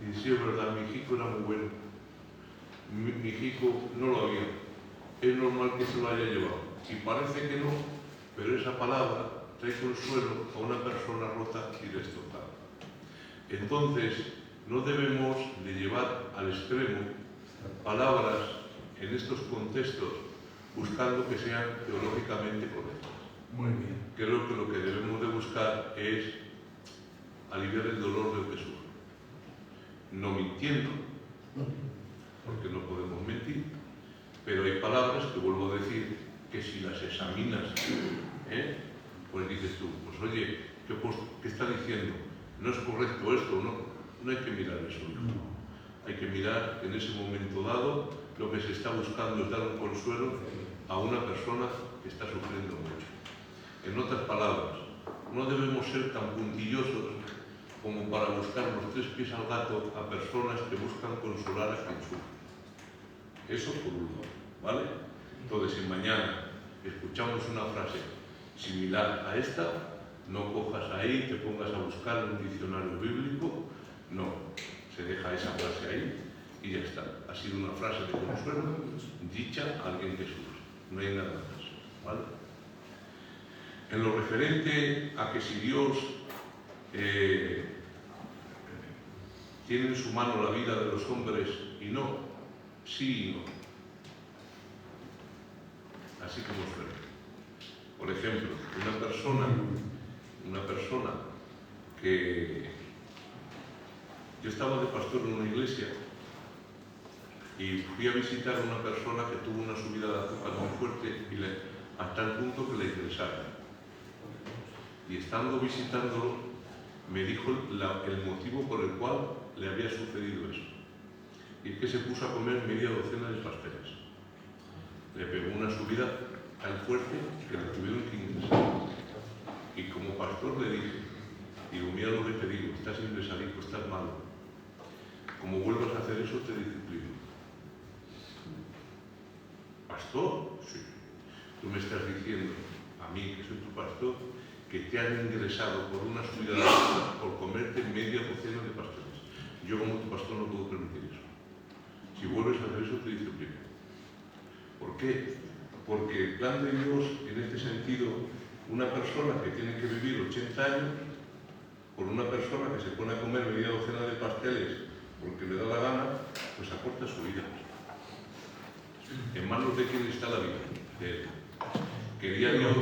y dice, es verdad, mi hijo era muy bueno, mi hijo no lo había, es normal que se lo haya llevado. Y parece que no, pero esa palabra trae consuelo a una persona rota y destrozada. Entonces, no debemos de llevar al extremo palabras en estos contextos buscando que sean teológicamente correctas. Muy bien. Creo que lo que debemos de buscar es aliviar el dolor del que sufre. No mintiendo, porque no podemos mentir, pero hay palabras que vuelvo a decir que si las examinas, pues dices tú, pues oye, ¿qué está diciendo? ¿No es correcto esto? No hay que mirar eso. Hay que mirar en ese momento dado lo que se está buscando es dar un consuelo a una persona que está sufriendo mucho. En otras palabras, no debemos ser tan puntillosos como para buscar los tres pies al gato a personas que buscan consolar a quien sufre. Eso por un lado, ¿vale? Entonces, si mañana escuchamos una frase similar a esta, no cojas ahí, te pongas a buscar en un diccionario bíblico, no, se deja esa frase ahí y ya está. Ha sido una frase de consuelo dicha a alguien que sufre. No hay nada más, ¿vale? En lo referente a que si Dios tiene en su mano la vida de los hombres y no, sí y no. Así como suena. Por ejemplo, una persona que Yo estaba de pastor en una iglesia y fui a visitar a una persona que tuvo una subida de azúcar muy fuerte hasta el punto que le ingresaron. Y estando visitándolo, me dijo el motivo por el cual le había sucedido eso. Y es que se puso a comer media docena de pasteles. Le pegó una subida tan fuerte que le tuvieron que ingresar. Y como pastor le dije, digo, mira lo que te digo, estás ingresadico, estás malo. Como vuelvas a hacer eso, te disciplino. ¿Pastor? Sí. Tú me estás diciendo, a mí que soy tu pastor, que te han ingresado por una subida de azúcar por comerte media docena de pasteles. Yo como tu pastor no puedo permitir eso. Si vuelves a hacer eso, te disciplino. ¿Por qué? Porque el plan de Dios, en este sentido, una persona que tiene que vivir 80 años, por una persona que se pone a comer media docena de pasteles porque le da la gana, pues acorta su vida. ¿En manos de quién está la vida? De Él. ¿Quería Dios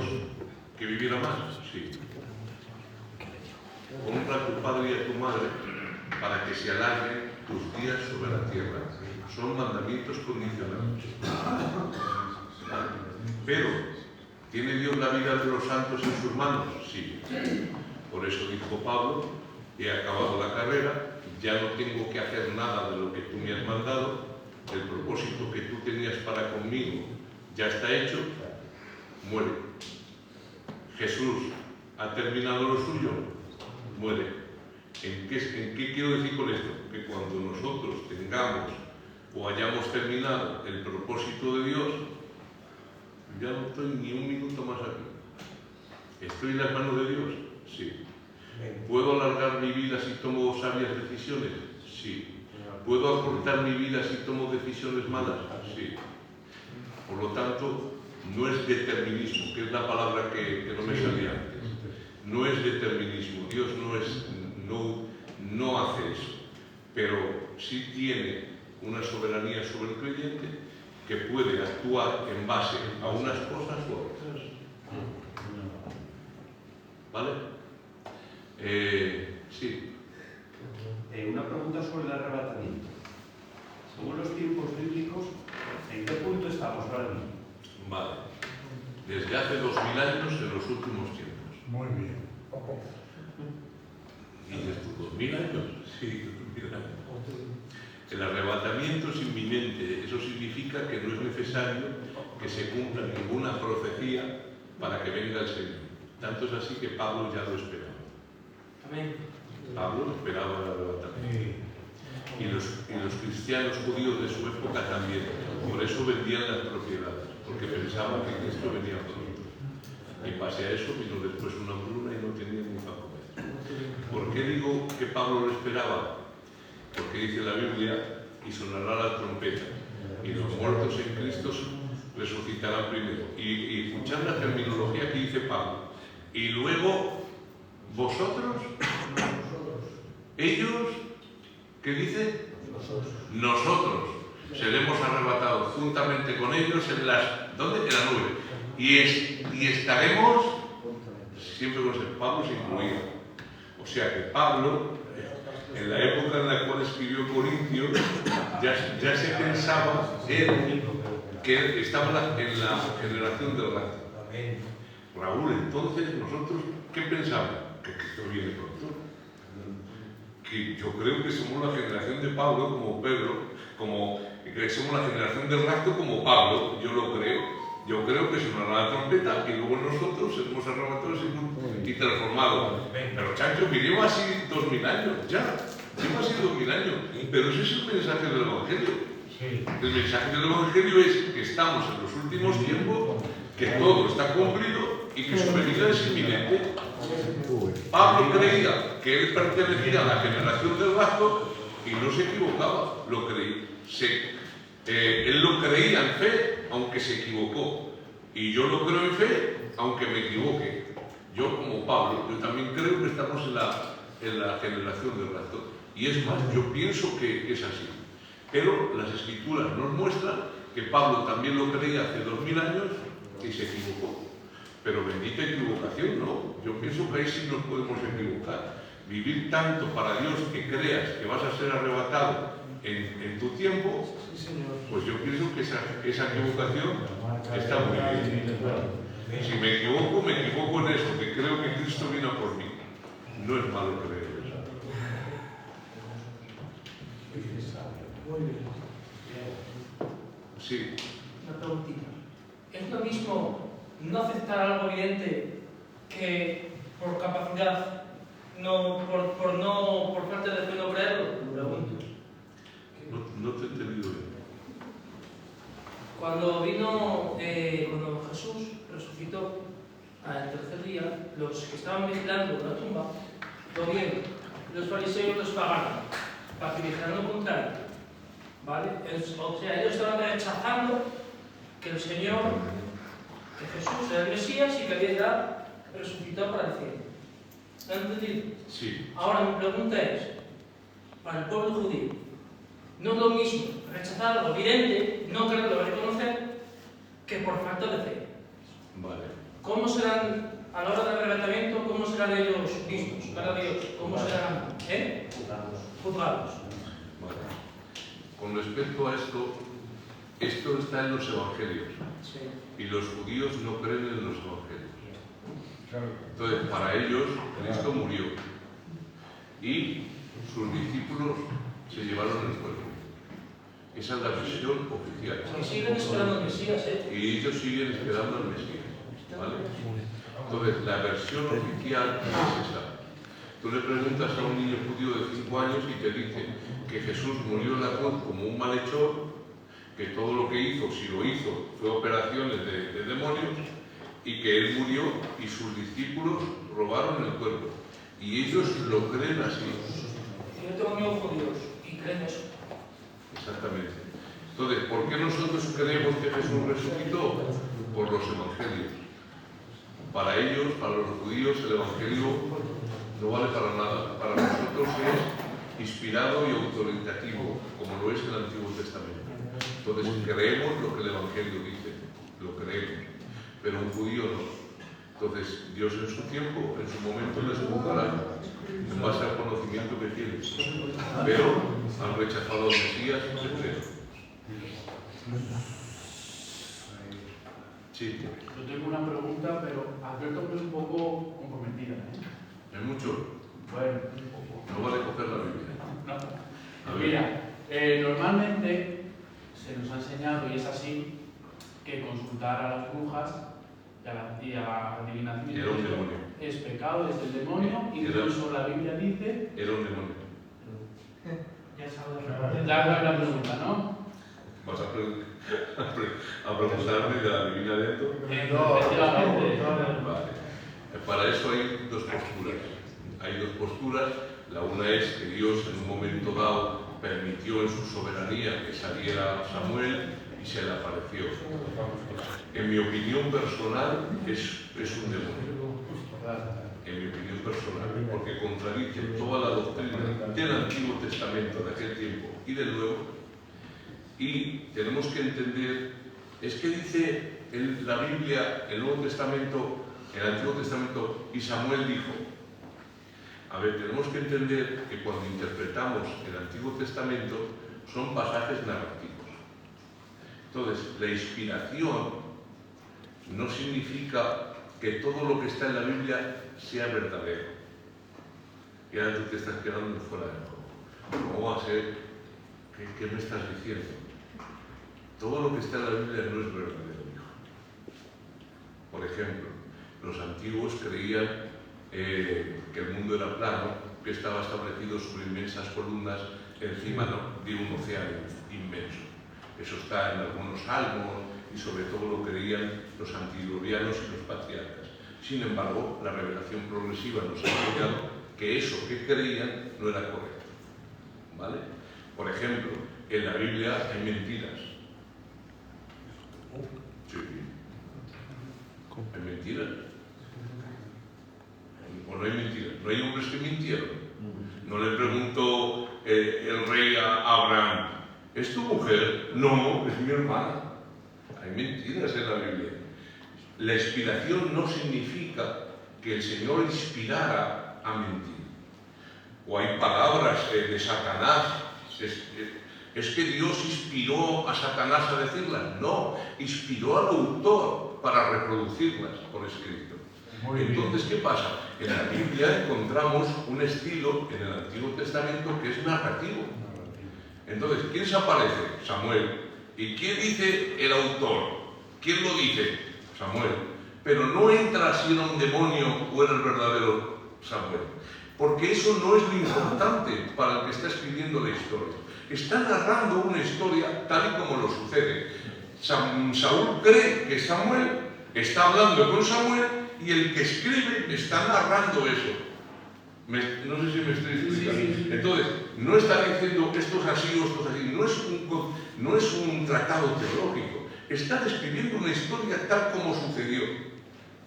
que viviera más? Sí. Honra a tu padre y a tu madre para que se alarguen tus días sobre la tierra. Son mandamientos condicionados. Pero, ¿tiene Dios la vida de los santos en sus manos? Sí. Por eso dijo Pablo, he acabado la carrera, ya no tengo que hacer nada de lo que tú me has mandado, el propósito que tú tenías para conmigo ya está hecho, muere. Jesús ha terminado lo suyo, muere. ¿En qué quiero decir con esto? Que cuando nosotros tengamos o hayamos terminado el propósito de Dios, ya no estoy ni un minuto más aquí. ¿Estoy en las manos de Dios? Sí. ¿Puedo alargar mi vida si tomo sabias decisiones? Sí. ¿Puedo acortar mi vida si tomo decisiones malas? Sí. Por lo tanto, no es determinismo, que es la palabra que no me salía antes. No es determinismo. Dios no hace eso. Pero sí tiene una soberanía sobre el creyente que puede actuar en base a unas cosas u otras. ¿Vale? Sí. Una pregunta sobre el arrebatamiento. Según los tiempos bíblicos, ¿en qué punto estamos ahora mismo? Vale. Desde hace 2000 años en los últimos tiempos. Muy bien. ¿Y desde 2000 años? Sí, 2000 años. El arrebatamiento es inminente. Eso significa que no es necesario que se cumpla ninguna profecía para que venga el Señor. Tanto es así que Pablo ya lo esperaba. Amén. Pablo esperaba el arrebatamiento. Y los cristianos judíos de su época también. Por eso vendían las propiedades, porque pensaban que Cristo venía pronto. Y pase a eso vino después una hambruna y no tenían ni para comer. ¿Por qué digo que Pablo lo esperaba? Porque dice la Biblia, y sonará la trompeta, y los muertos en Cristo resucitarán primero. Y escuchad la terminología que dice Pablo. Y luego, vosotros, ellos, ¿qué dice? Nosotros seremos arrebatados juntamente con ellos en las, ¿dónde? En la nube. Y estaremos, siempre con ese Pablo se incluía. O sea que Pablo, en la época en la cual escribió Corintios, ya se pensaba que estaba en la generación del rapto. Raúl, entonces nosotros, ¿qué pensamos? Que Cristo viene pronto. Que yo creo que somos la generación de Pablo, como Pedro, que somos la generación del rapto como Pablo, yo lo creo. Yo creo que sonará la trompeta y luego nosotros seremos arrebatados y transformados. Pero Chancho, que lleva así 2000 años, ya. Lleva así 2000 años. Pero ese es el mensaje del Evangelio. El mensaje del Evangelio es que estamos en los últimos tiempos, que todo está cumplido y que su venida es inminente. Pablo creía que él pertenecía a la generación del rapto y no se equivocaba, lo creía. Él lo creía en fe, aunque se equivocó. Y yo lo creo en fe, aunque me equivoque. Yo, como Pablo, yo también creo que estamos en la generación del rapto. Y es más, yo pienso que es así. Pero las Escrituras nos muestran que Pablo también lo creía hace 2000 años y se equivocó. Pero bendita equivocación, ¿no? Yo pienso que ahí sí nos podemos equivocar. vivir tanto para Dios que creas que vas a ser arrebatado en tu tiempo, pues yo pienso que esa equivocación está muy bien. Si me equivoco en eso, que creo que Cristo vino por mí. No es malo creer eso. Sí. Una preguntita. ¿Es lo mismo no aceptar algo evidente que por capacidad, por falta de fe no creerlo? Pregunto. No te he entendido bien. Cuando Jesús resucitó al tercer día, los que estaban vigilando la tumba lo vieron. Los fariseos los pagaron para que dijeran lo contrario. ¿Vale? O sea, ellos estaban rechazando que el Señor, que Jesús era el Mesías y que había ya resucitado para el cielo. ¿Lo han entendido? Sí. Ahora mi pregunta es, para el pueblo judío, no es lo mismo rechazar algo evidente, no quererlo reconocer, que por falta de fe. Vale. ¿Cómo serán, a la hora del arrebatamiento, cómo serán ellos vistos para Dios? ¿Cómo serán juzgados? Vale. Con respecto a esto está en los evangelios. Sí. Y los judíos no creen en los evangelios. Entonces, para ellos, Cristo murió. Y sus discípulos se llevaron el cuerpo. Esa es la versión oficial. Y siguen esperando al Mesías, Y ellos siguen esperando al Mesías. ¿Vale? Entonces, la versión oficial es esa. Tú le preguntas a un niño judío de 5 años y te dice que Jesús murió en la cruz como un malhechor, que todo lo que hizo, si lo hizo, fue operaciones de demonios, y que él murió y sus discípulos robaron el cuerpo. Y ellos lo creen así. Yo tengo amigos judíos y creen eso. Exactamente. Entonces, ¿por qué nosotros creemos que Jesús resucitó? Por los evangelios. Para ellos, para los judíos, el evangelio no vale para nada. Para nosotros es inspirado y autoritativo, como lo es el Antiguo Testamento. Entonces, creemos lo que el evangelio dice, lo creemos. Pero un judío no. Entonces, Dios en su tiempo, en su momento les juzgará en base al conocimiento que tienen. Pero han rechazado al Mesías, se creen. Sí. Yo tengo una pregunta, pero advierto que es un poco comprometida. ¿Es mucho? Bueno, un poco. No vale coger la Biblia. No. Mira, normalmente se nos ha enseñado, y es así, que consultar a las brujas y a la adivinación era un demonio. Es pecado, es del demonio, incluso la Biblia dice... Era un demonio. Ya sabes la pregunta, ¿no? ¿Vas a preguntarme de la divina dentro? Vale. Para eso hay dos posturas. Hay dos posturas. La una es que Dios en un momento dado permitió en su soberanía que saliera Samuel y se le apareció. En mi opinión personal es un demonio. En mi opinión personal, porque contradice toda la doctrina del Antiguo Testamento de aquel tiempo y del Nuevo. Y tenemos que entender, es que dice en la Biblia, el Nuevo Testamento, el Antiguo Testamento, y Samuel dijo. A ver, tenemos que entender que cuando interpretamos el Antiguo Testamento son pasajes narrativos. Entonces, la inspiración no significa que todo lo que está en la Biblia sea verdadero. Y ahora tú te estás quedando fuera de juego. ¿Cómo va a ser? ¿Qué me estás diciendo? Todo lo que está en la Biblia no es verdadero, hijo. Por ejemplo, los antiguos creían que el mundo era plano, que estaba establecido sobre inmensas columnas encima de un océano inmenso. Eso está en algunos salmos y sobre todo lo creían los antiglorianos y los patriarcas. Sin embargo, la revelación progresiva nos ha enseñado que eso que creían no era correcto. ¿Vale? Por ejemplo, en la Biblia hay mentiras. Sí. Hay mentiras. O no hay mentiras. No hay hombres que mintieron. No le preguntó el rey a Abraham, ¿es tu mujer? No, es mi hermana. Hay mentiras en la Biblia. La inspiración no significa que el Señor inspirara a mentir. o hay palabras de Satanás. ¿Es que Dios inspiró a Satanás a decirlas? No, inspiró al autor para reproducirlas por escrito. Entonces, ¿qué pasa? En la Biblia encontramos un estilo en el Antiguo Testamento que es narrativo. Entonces, ¿quién se aparece? Samuel. ¿Y quién dice el autor? ¿Quién lo dice? Samuel. Pero no entra si era un demonio o era el verdadero Samuel. Porque eso no es lo importante para el que está escribiendo la historia. Está narrando una historia tal y como lo sucede. Saúl cree que Samuel está hablando con Samuel y el que escribe está narrando eso. No sé si me estoy explicando. Entonces, no está diciendo esto es así o esto es así. No es un tratado teológico. Está describiendo una historia tal como sucedió.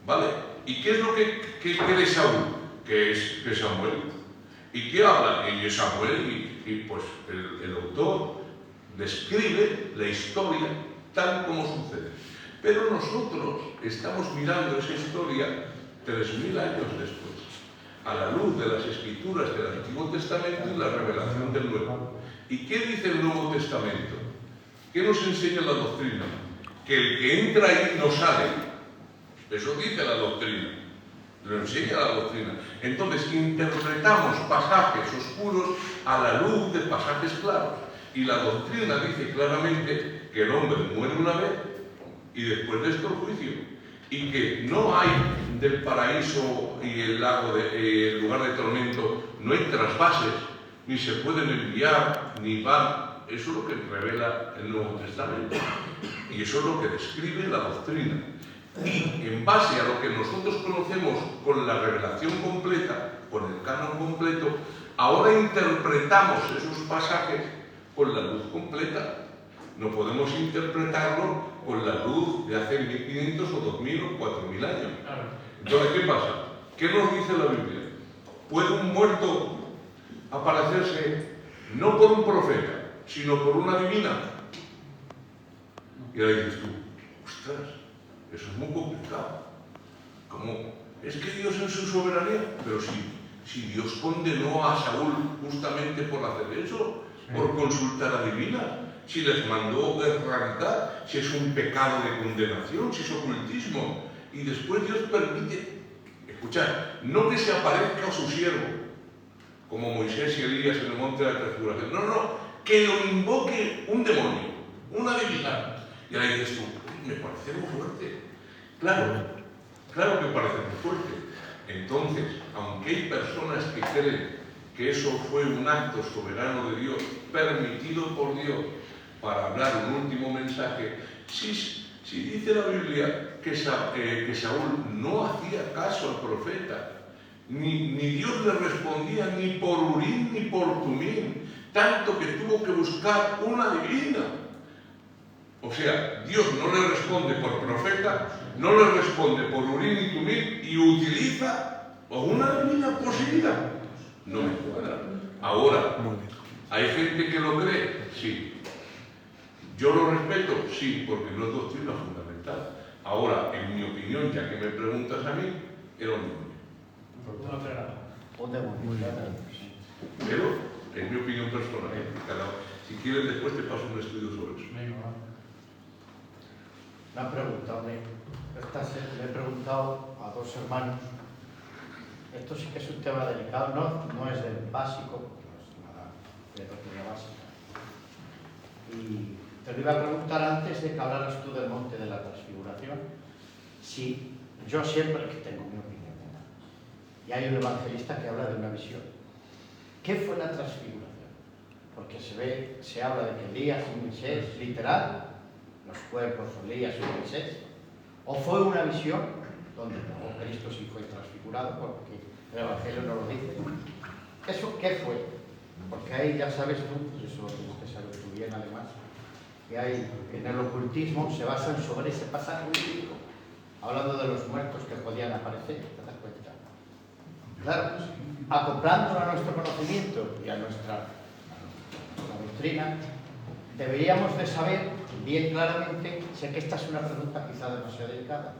¿Vale? ¿Y qué es lo que cree Saúl? Que es Samuel. ¿Y qué habla? Y es Samuel y pues el autor describe la historia tal como sucede. Pero nosotros estamos mirando esa historia 3000 años después, a la luz de las escrituras del Antiguo Testamento y la revelación del Nuevo. ¿Y qué dice el Nuevo Testamento? ¿Qué nos enseña la doctrina? Que el que entra ahí no sale. Eso dice la doctrina. Lo enseña la doctrina. Entonces interpretamos pasajes oscuros a la luz de pasajes claros. Y la doctrina dice claramente que el hombre muere una vez y después de esto el juicio. Y que no hay del paraíso y el lago, el lugar de tormento, no hay trasvases, ni se pueden enviar, ni van. Eso es lo que revela el Nuevo Testamento. Y eso es lo que describe la doctrina. Y en base a lo que nosotros conocemos con la revelación completa, con el canon completo, ahora interpretamos esos pasajes con la luz completa. No podemos interpretarlo con la luz de hace 1500 o 2000 o 4000 años. Entonces, ¿qué pasa? ¿Qué nos dice la Biblia? ¿Puede un muerto aparecerse no por un profeta, sino por una divina? Y ahí dices tú, ostras, eso es muy complicado. ¿Cómo? Es que Dios en su soberanía, pero si Dios condenó a Saúl justamente por hacer eso, por consultar a divina, si les mandó erradicar, si es un pecado de condenación, si es ocultismo, y después Dios permite, escuchad, no que se aparezca a su siervo, como Moisés y Elías en el monte de la transfiguración, no, que lo invoque un demonio, una divina. Y ahí dices tú, me parece muy fuerte. Claro que parece muy fuerte. Entonces, aunque hay personas que creen que eso fue un acto soberano de Dios, permitido por Dios, para hablar un último mensaje, si dice la Biblia que Saúl no hacía caso al profeta, ni Dios le respondía ni por Urim ni por Tumim, tanto que tuvo que buscar una divina. O sea, Dios no le responde por profeta, no le responde por Urim y Tumim y utiliza una divina posibilidad. No me cuadra. Ahora, ¿hay gente que lo cree? Sí. ¿Yo lo respeto? Sí, porque no es doctrina fundamental. Ahora, en mi opinión, ya que me preguntas a mí, era un demonio. Pero, en mi opinión personal, si quieres después te paso un estudio sobre eso. Una pregunta, hombre. Le he preguntado a dos hermanos. Esto sí que es un tema delicado, no es del básico, no es nada de doctrina básica. Y te lo iba a preguntar antes de que hablaras tú del monte de la transfiguración. Sí, yo siempre que tengo mi opinión. Y hay un evangelista que habla de una visión. ¿Qué fue la transfiguración? Porque se habla de que Elías y Moisés, literal, los cuerpos de Elías y Moisés, o fue una visión donde Cristo sí fue transfigurado, porque el Evangelio no lo dice. ¿Eso qué fue? Porque ahí ya sabes tú, y eso tienes que saber tú bien además, que hay en el ocultismo se basan sobre ese pasaje bíblico, hablando de los muertos que podían aparecer, ¿te das cuenta? Claro, acoplándolo a nuestro conocimiento y a nuestra doctrina, deberíamos de saber bien claramente, sé que esta es una pregunta quizá demasiado delicada,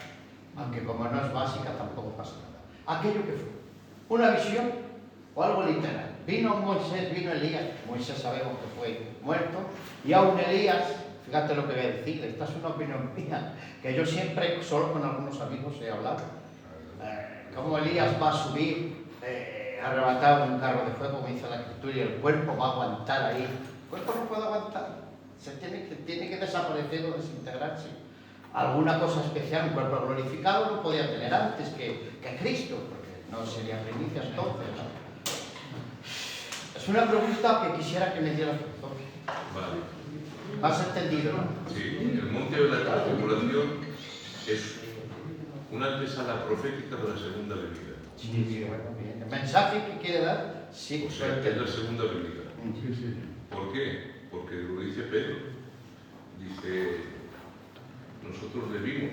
aunque como no es básica tampoco pasa nada. Aquello que fue, una visión o algo literal. Vino Moisés, vino Elías, Moisés sabemos que fue muerto, y aún Elías, fíjate lo que voy a decir, esta es una opinión mía, que yo siempre, solo con algunos amigos he hablado, cómo Elías va a subir arrebatado en un carro de fuego, como dice la Escritura, y el cuerpo va a aguantar ahí. El cuerpo no puede aguantar, tiene que desaparecer o desintegrarse. Alguna cosa especial, un cuerpo glorificado no podía tener antes que Cristo, porque no sería primicia entonces, ¿no? Es una pregunta que quisiera que me dieras tú. Vale. ¿Has entendido, no? Sí, el monte de la transfiguración es una antesala profética de la segunda venida. Sí, bueno, bien. ¿El mensaje que quiere dar? Sí, o sea, es la segunda venida. ¿Por qué? Porque lo dice Pedro. Dice, nosotros le vimos.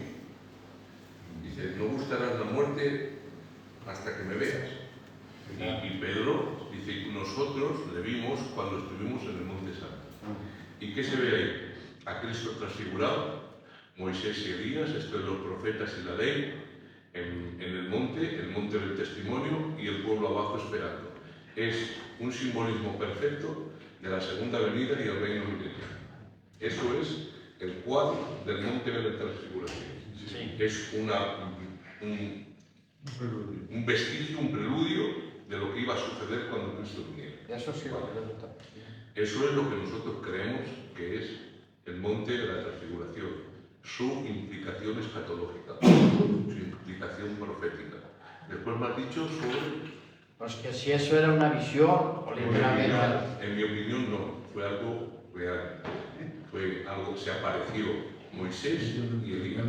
Dice, no buscarás la muerte hasta que me veas. Y Pedro dice, nosotros le vimos cuando estuvimos en el Monte Santo. ¿Y qué se ve ahí? A Cristo transfigurado, Moisés y Elías, esto de los profetas y la ley, en el monte del testimonio, y el pueblo abajo esperando. Es un simbolismo perfecto de la segunda venida y el reino milenial. Eso es el cuadro del monte de la transfiguración. Sí. Es un vestigio, un preludio de lo que iba a suceder cuando Cristo viniera. Eso sí, eso es lo que nosotros creemos que es el monte de la transfiguración. Su implicación escatológica, su implicación profética. Después me has dicho sobre... Pues que si eso era una visión o literalmente... En mi opinión no, fue algo real. Fue algo que se apareció Moisés y Elías.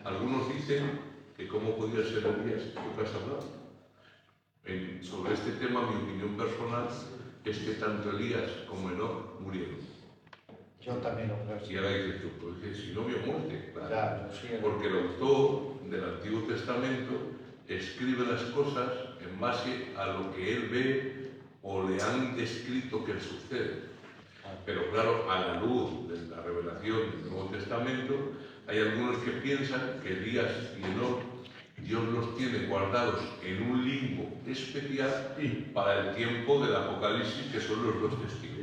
Algunos dicen que cómo podía ser Elías, ¿qué has hablado? Sobre este tema, mi opinión personal es que tanto Elías como Enoc murieron. Yo también lo creo. Y ahora dices tú, pues si no vio muerte, claro. Claro, sí, porque el autor del Antiguo Testamento escribe las cosas en base a lo que él ve o le han descrito que sucede. Pero claro, a la luz de la revelación del Nuevo Testamento, hay algunos que piensan que Elías y Enoc, Dios los tiene guardados en un limbo especial para el tiempo del Apocalipsis, que son los dos testigos.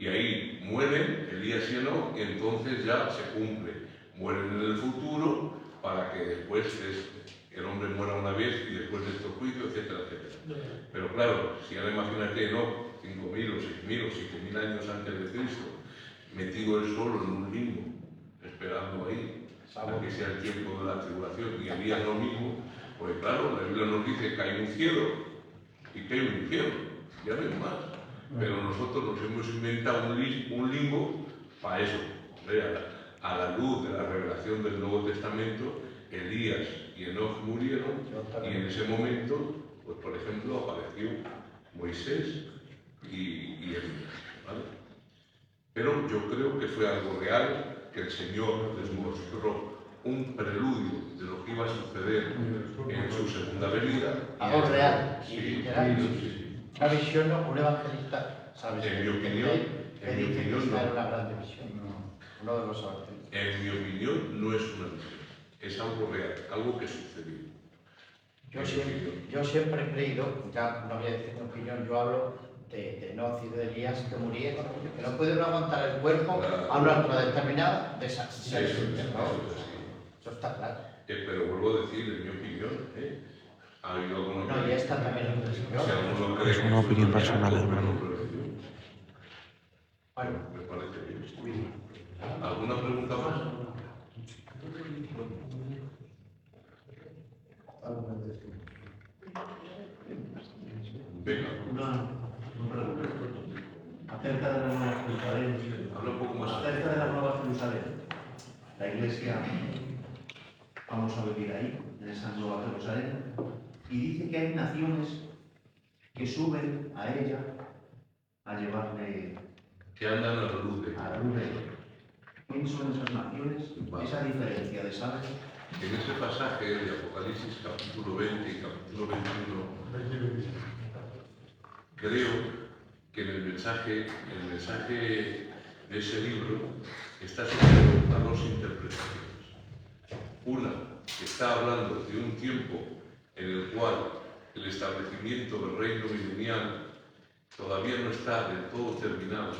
Y ahí mueren Elías y Enoc, y entonces ya se cumple. Mueren en el futuro para que después el hombre muera una vez y después de estos juicios, etcétera, etcétera. Pero claro, si ahora imagínate Enoc, 5.000 o 6.000 o 7.000 años antes de Cristo, metido él solo en un limbo, esperando ahí, a que sea el tiempo de la tribulación, y Elías lo mismo, pues claro, la Biblia nos dice que hay un cielo y que hay un infierno, ya no hay más. Pero nosotros nos hemos inventado un limbo para eso. A la luz de la revelación del Nuevo Testamento, Elías y Enoc murieron, y en ese momento, pues por ejemplo, apareció Moisés y Elías, ¿vale? Pero yo creo que fue algo real, que el Señor les mostró un preludio de lo que iba a suceder en su segunda venida. Algo real. Sí, una visión, un evangelista, ¿sabes? En mi opinión, no era una gran visión. Uno de los evangelios. En mi opinión, no es una visión, es algo real, algo que sucedió. Yo siempre he creído, ya no voy a decir mi opinión, yo hablo de Enoc y de Elías que murieron, que no pudieron aguantar el cuerpo a una altura determinada de esa situación. Eso está claro. Pero vuelvo a decir, en mi opinión, ha habido alguna... No, y esta también es una opinión personal, hermano. Bueno, me parece bien. ¿Alguna pregunta más? Venga. Una pregunta. Acerca de la Nueva Jerusalén. Habla un poco más. Acerca de la Nueva Jerusalén. La Iglesia, vamos a vivir ahí, en esa Nueva Jerusalén, y dice que hay naciones que suben a ella a llevarle... Que andan a la luz de... A la luz de ella. ¿Quiénes son esas naciones? Esa diferencia de saber. En ese pasaje de Apocalipsis capítulo 20 y capítulo 21, creo que en el mensaje de ese libro está sujeto a dos interpretaciones. Una, que está hablando de un tiempo en el cual el establecimiento del reino milenial todavía no está del todo terminado.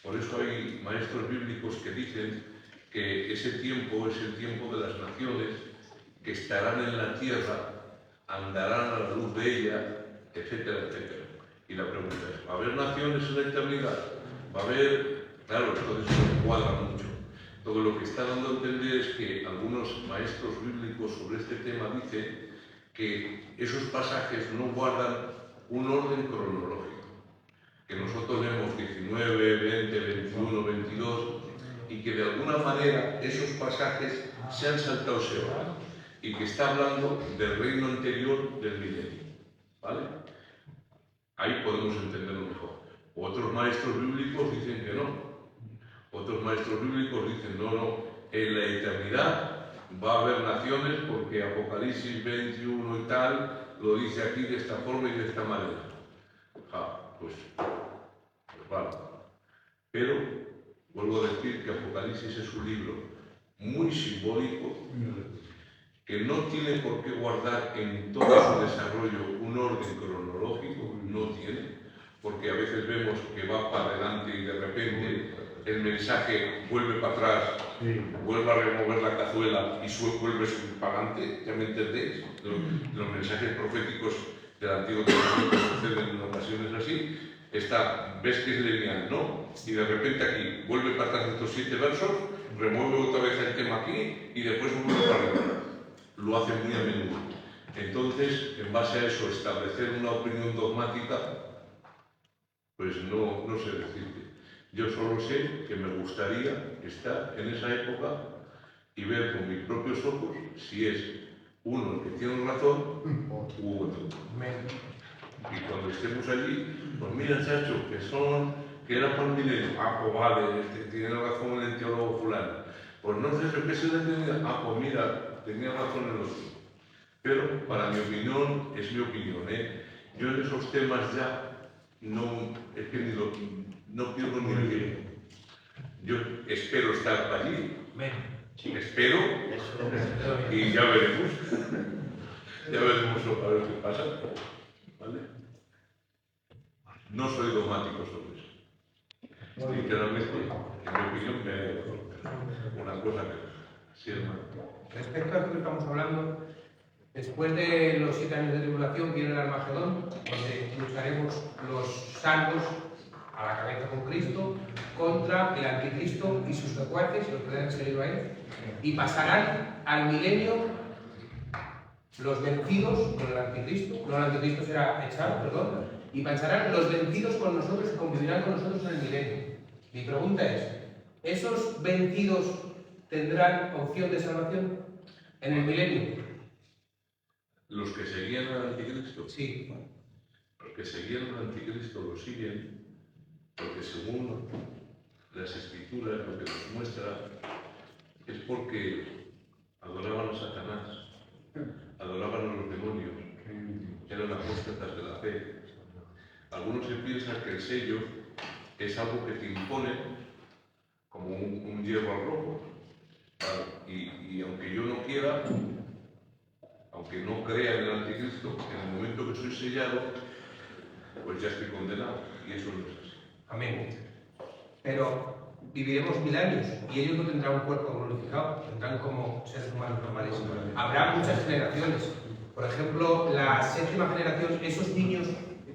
Por eso hay maestros bíblicos que dicen que ese tiempo es el tiempo de las naciones, que estarán en la tierra, andarán a la luz de ella, etcétera, etcétera. Y la pregunta es, ¿va a haber naciones en la eternidad? ¿Va a haber...? Claro, entonces no cuadra mucho. Todo lo que está dando a entender es que algunos maestros bíblicos sobre este tema dicen que esos pasajes no guardan un orden cronológico, que nosotros leemos 19, 20, 21, 22, y que de alguna manera esos pasajes se han saltado ese orden, y que está hablando del reino anterior del milenio, ¿vale? Ahí podemos entenderlo mejor. Otros maestros bíblicos dicen que no. Otros maestros bíblicos dicen, no, en la eternidad va a haber naciones porque Apocalipsis 21 y tal lo dice aquí de esta forma y de esta manera. Pues vale. Pero vuelvo a decir que Apocalipsis es un libro muy simbólico que no tiene por qué guardar en todo su desarrollo un orden cronológico, no tiene, porque a veces vemos que va para adelante y de repente el mensaje vuelve para atrás, vuelve a remover la cazuela y vuelve para adelante, ¿ya me entendéis? Los mensajes proféticos del Antiguo Testamento suceden en ocasiones así. Ves que es lineal, ¿no? Y de repente aquí vuelve para atrás estos 7 versos, remueve otra vez el tema aquí y después vuelve para arriba. Lo hace muy a menudo. Entonces, en base a eso, establecer una opinión dogmática, pues no sé decirte. Yo solo sé que me gustaría estar en esa época y ver con mis propios ojos si es uno el que tiene razón u otro. Y cuando estemos allí, pues mira, chacho, que era por el milenio. Pues vale, tiene razón el teólogo fulano. Pues no sé qué se le entendía. Pues mira, tenía razón el otro. Pero para mi opinión, es mi opinión, ¿eh? Yo en esos temas ya no pierdo ni el tiempo. Yo espero estar allí. Espero. Y ya veremos. Ya veremos a ver qué pasa. ¿Vale? No soy dogmático sobre eso. Literalmente, en mi opinión, una cosa que sí, hermano. Respecto a lo que estamos hablando, después de los 7 años de tribulación viene el Armagedón, donde lucharemos los salvos a la cabeza con Cristo contra el anticristo y sus secuaces, los que le han seguido a él, y pasarán al milenio los vencidos con el anticristo, no el anticristo será echado, perdón, y pasarán los vencidos con nosotros y convivirán con nosotros en el milenio. Mi pregunta es, ¿esos vencidos tendrán opción de salvación en el milenio? ¿Los que seguían al anticristo? Sí. Los que seguían al anticristo lo siguen porque según las escrituras lo que nos muestra es porque adoraban a Satanás, adoraban a los demonios, eran apóstatas de la fe. Algunos se piensan que el sello es algo que te impone como un hierro al rojo. Y aunque yo no quiera, aunque no crea en el anticristo, en el momento que soy sellado, pues ya estoy condenado. Y eso no es así. Amén. Pero viviremos 1000 años y ellos no tendrán un cuerpo glorificado, tendrán como seres humanos normales. Habrá muchas generaciones. Por ejemplo, la 7ª generación, esos niños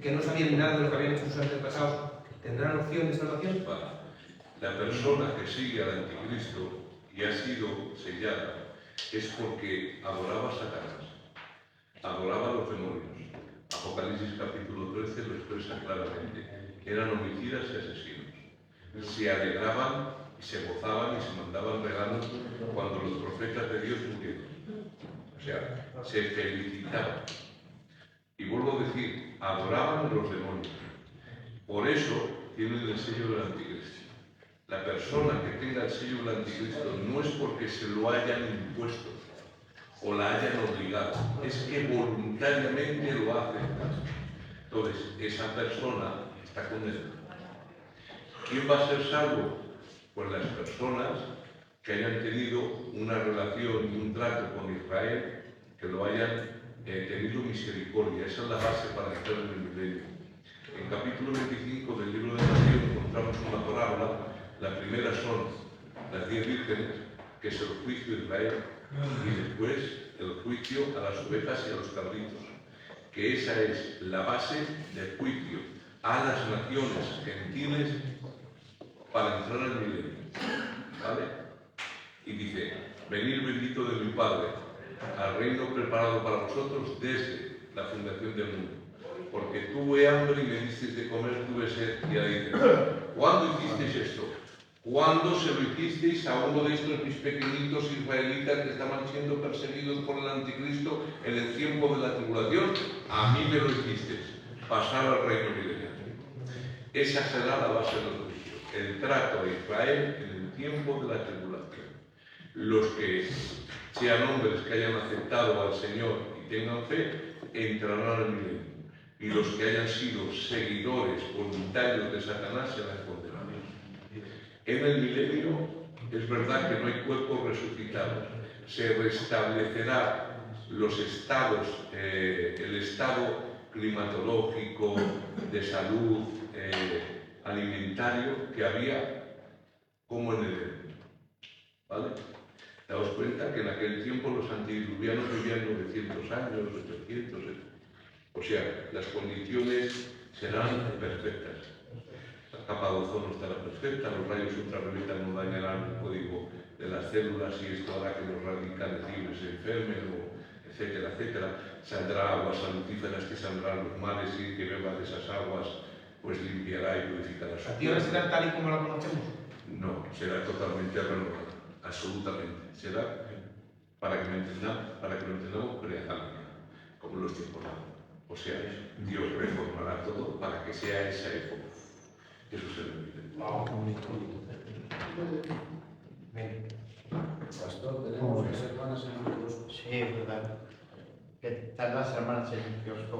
que no sabían nada de lo que habían hecho sus antepasados, ¿tendrán opción de salvación? La persona que sigue al anticristo y ha sido sellada es porque adoraba a Satanás, adoraba a los demonios. Apocalipsis capítulo 13 lo expresa claramente. Eran homicidas y asesinos. Se alegraban y se gozaban y se mandaban regalos cuando los profetas de Dios murieron. O sea, se felicitaban. Y vuelvo a decir, adoraban a los demonios. Por eso tienen el sello del anticristo. La persona que tenga el sello del anticristo no es porque se lo hayan impuesto o la hayan obligado, es que voluntariamente lo hace. Entonces, esa persona está condenada. ¿Quién va a ser salvo? Pues las personas que hayan tenido una relación y un trato con Israel, que lo hayan tenido misericordia. Esa es la base para entrar en el milenio. En capítulo 25 del libro de Mateo encontramos una parábola. La primera son las 10 vírgenes, que es el juicio de Israel, y después el juicio a las ovejas y a los cabritos, que esa es la base del juicio a las naciones gentiles para entrar al milenio. ¿Vale? Y dice: venid bendito de mi Padre, al reino preparado para vosotros desde la fundación del mundo. Porque tuve hambre y me disteis de comer, tuve sed, y ahí dice: ¿cuándo hicisteis esto? ¿Cuándo se lo hicisteis a uno de estos mis pequeñitos israelitas que estaban siendo perseguidos por el anticristo en el tiempo de la tribulación? A mí me lo hicisteis, pasar al reino milenario. Esa será la base de los juicios, el trato a Israel en el tiempo de la tribulación. Los que sean hombres que hayan aceptado al Señor y tengan fe, entrarán al milenio. Y los que hayan sido seguidores voluntarios de Satanás serán condenados. En el milenio es verdad que no hay cuerpos resucitados. Se restablecerá los estados, el estado climatológico, de salud, alimentario que había como en el Edén. ¿Vale? Daos cuenta que en aquel tiempo los antediluvianos vivían 900 años, 800, o sea, las condiciones serán perfectas. La capa de ozono estará perfecta, los rayos ultravioletas no dañarán el código de las células y esto hará que los radicales libres se enfermen, etcétera, etcétera. Saldrá aguas salutíferas que saldrán los mares y que beba de esas aguas pues limpiará y purificará su cuerpo. ¿La Tierra será tal y como la conocemos? No, será totalmente renovada, absolutamente. Será, para que lo entendamos, preatámica, como los tiempos de ahora. O sea, Dios reformará todo para que sea esa época. Eso es el milenio. Pastor, tenemos las hermanas en el kiosco. Sí, es verdad. ¿Qué tal las hermanas en el kiosco?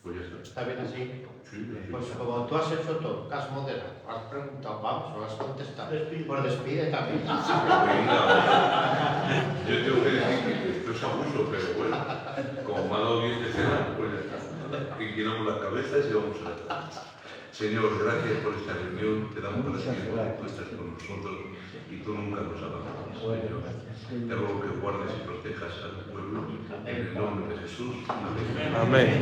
Pues ya está. ¿Está bien así? Sí. Pues como tú has hecho todo, que has moderado, has preguntado, vamos, o has contestado. Pues despide también. Yo tengo que decir que esto es abuso, pero bueno, como me ha dado bien de cenar, pues ya está. Inclinamos las cabezas y vamos a ver. Señor, gracias por esta reunión, te damos gracias porque tú estás con nosotros y tú nunca nos abandonas, Señor. Te ruego que guardes y protejas a tu pueblo, en el nombre de Jesús. Amén. Amén.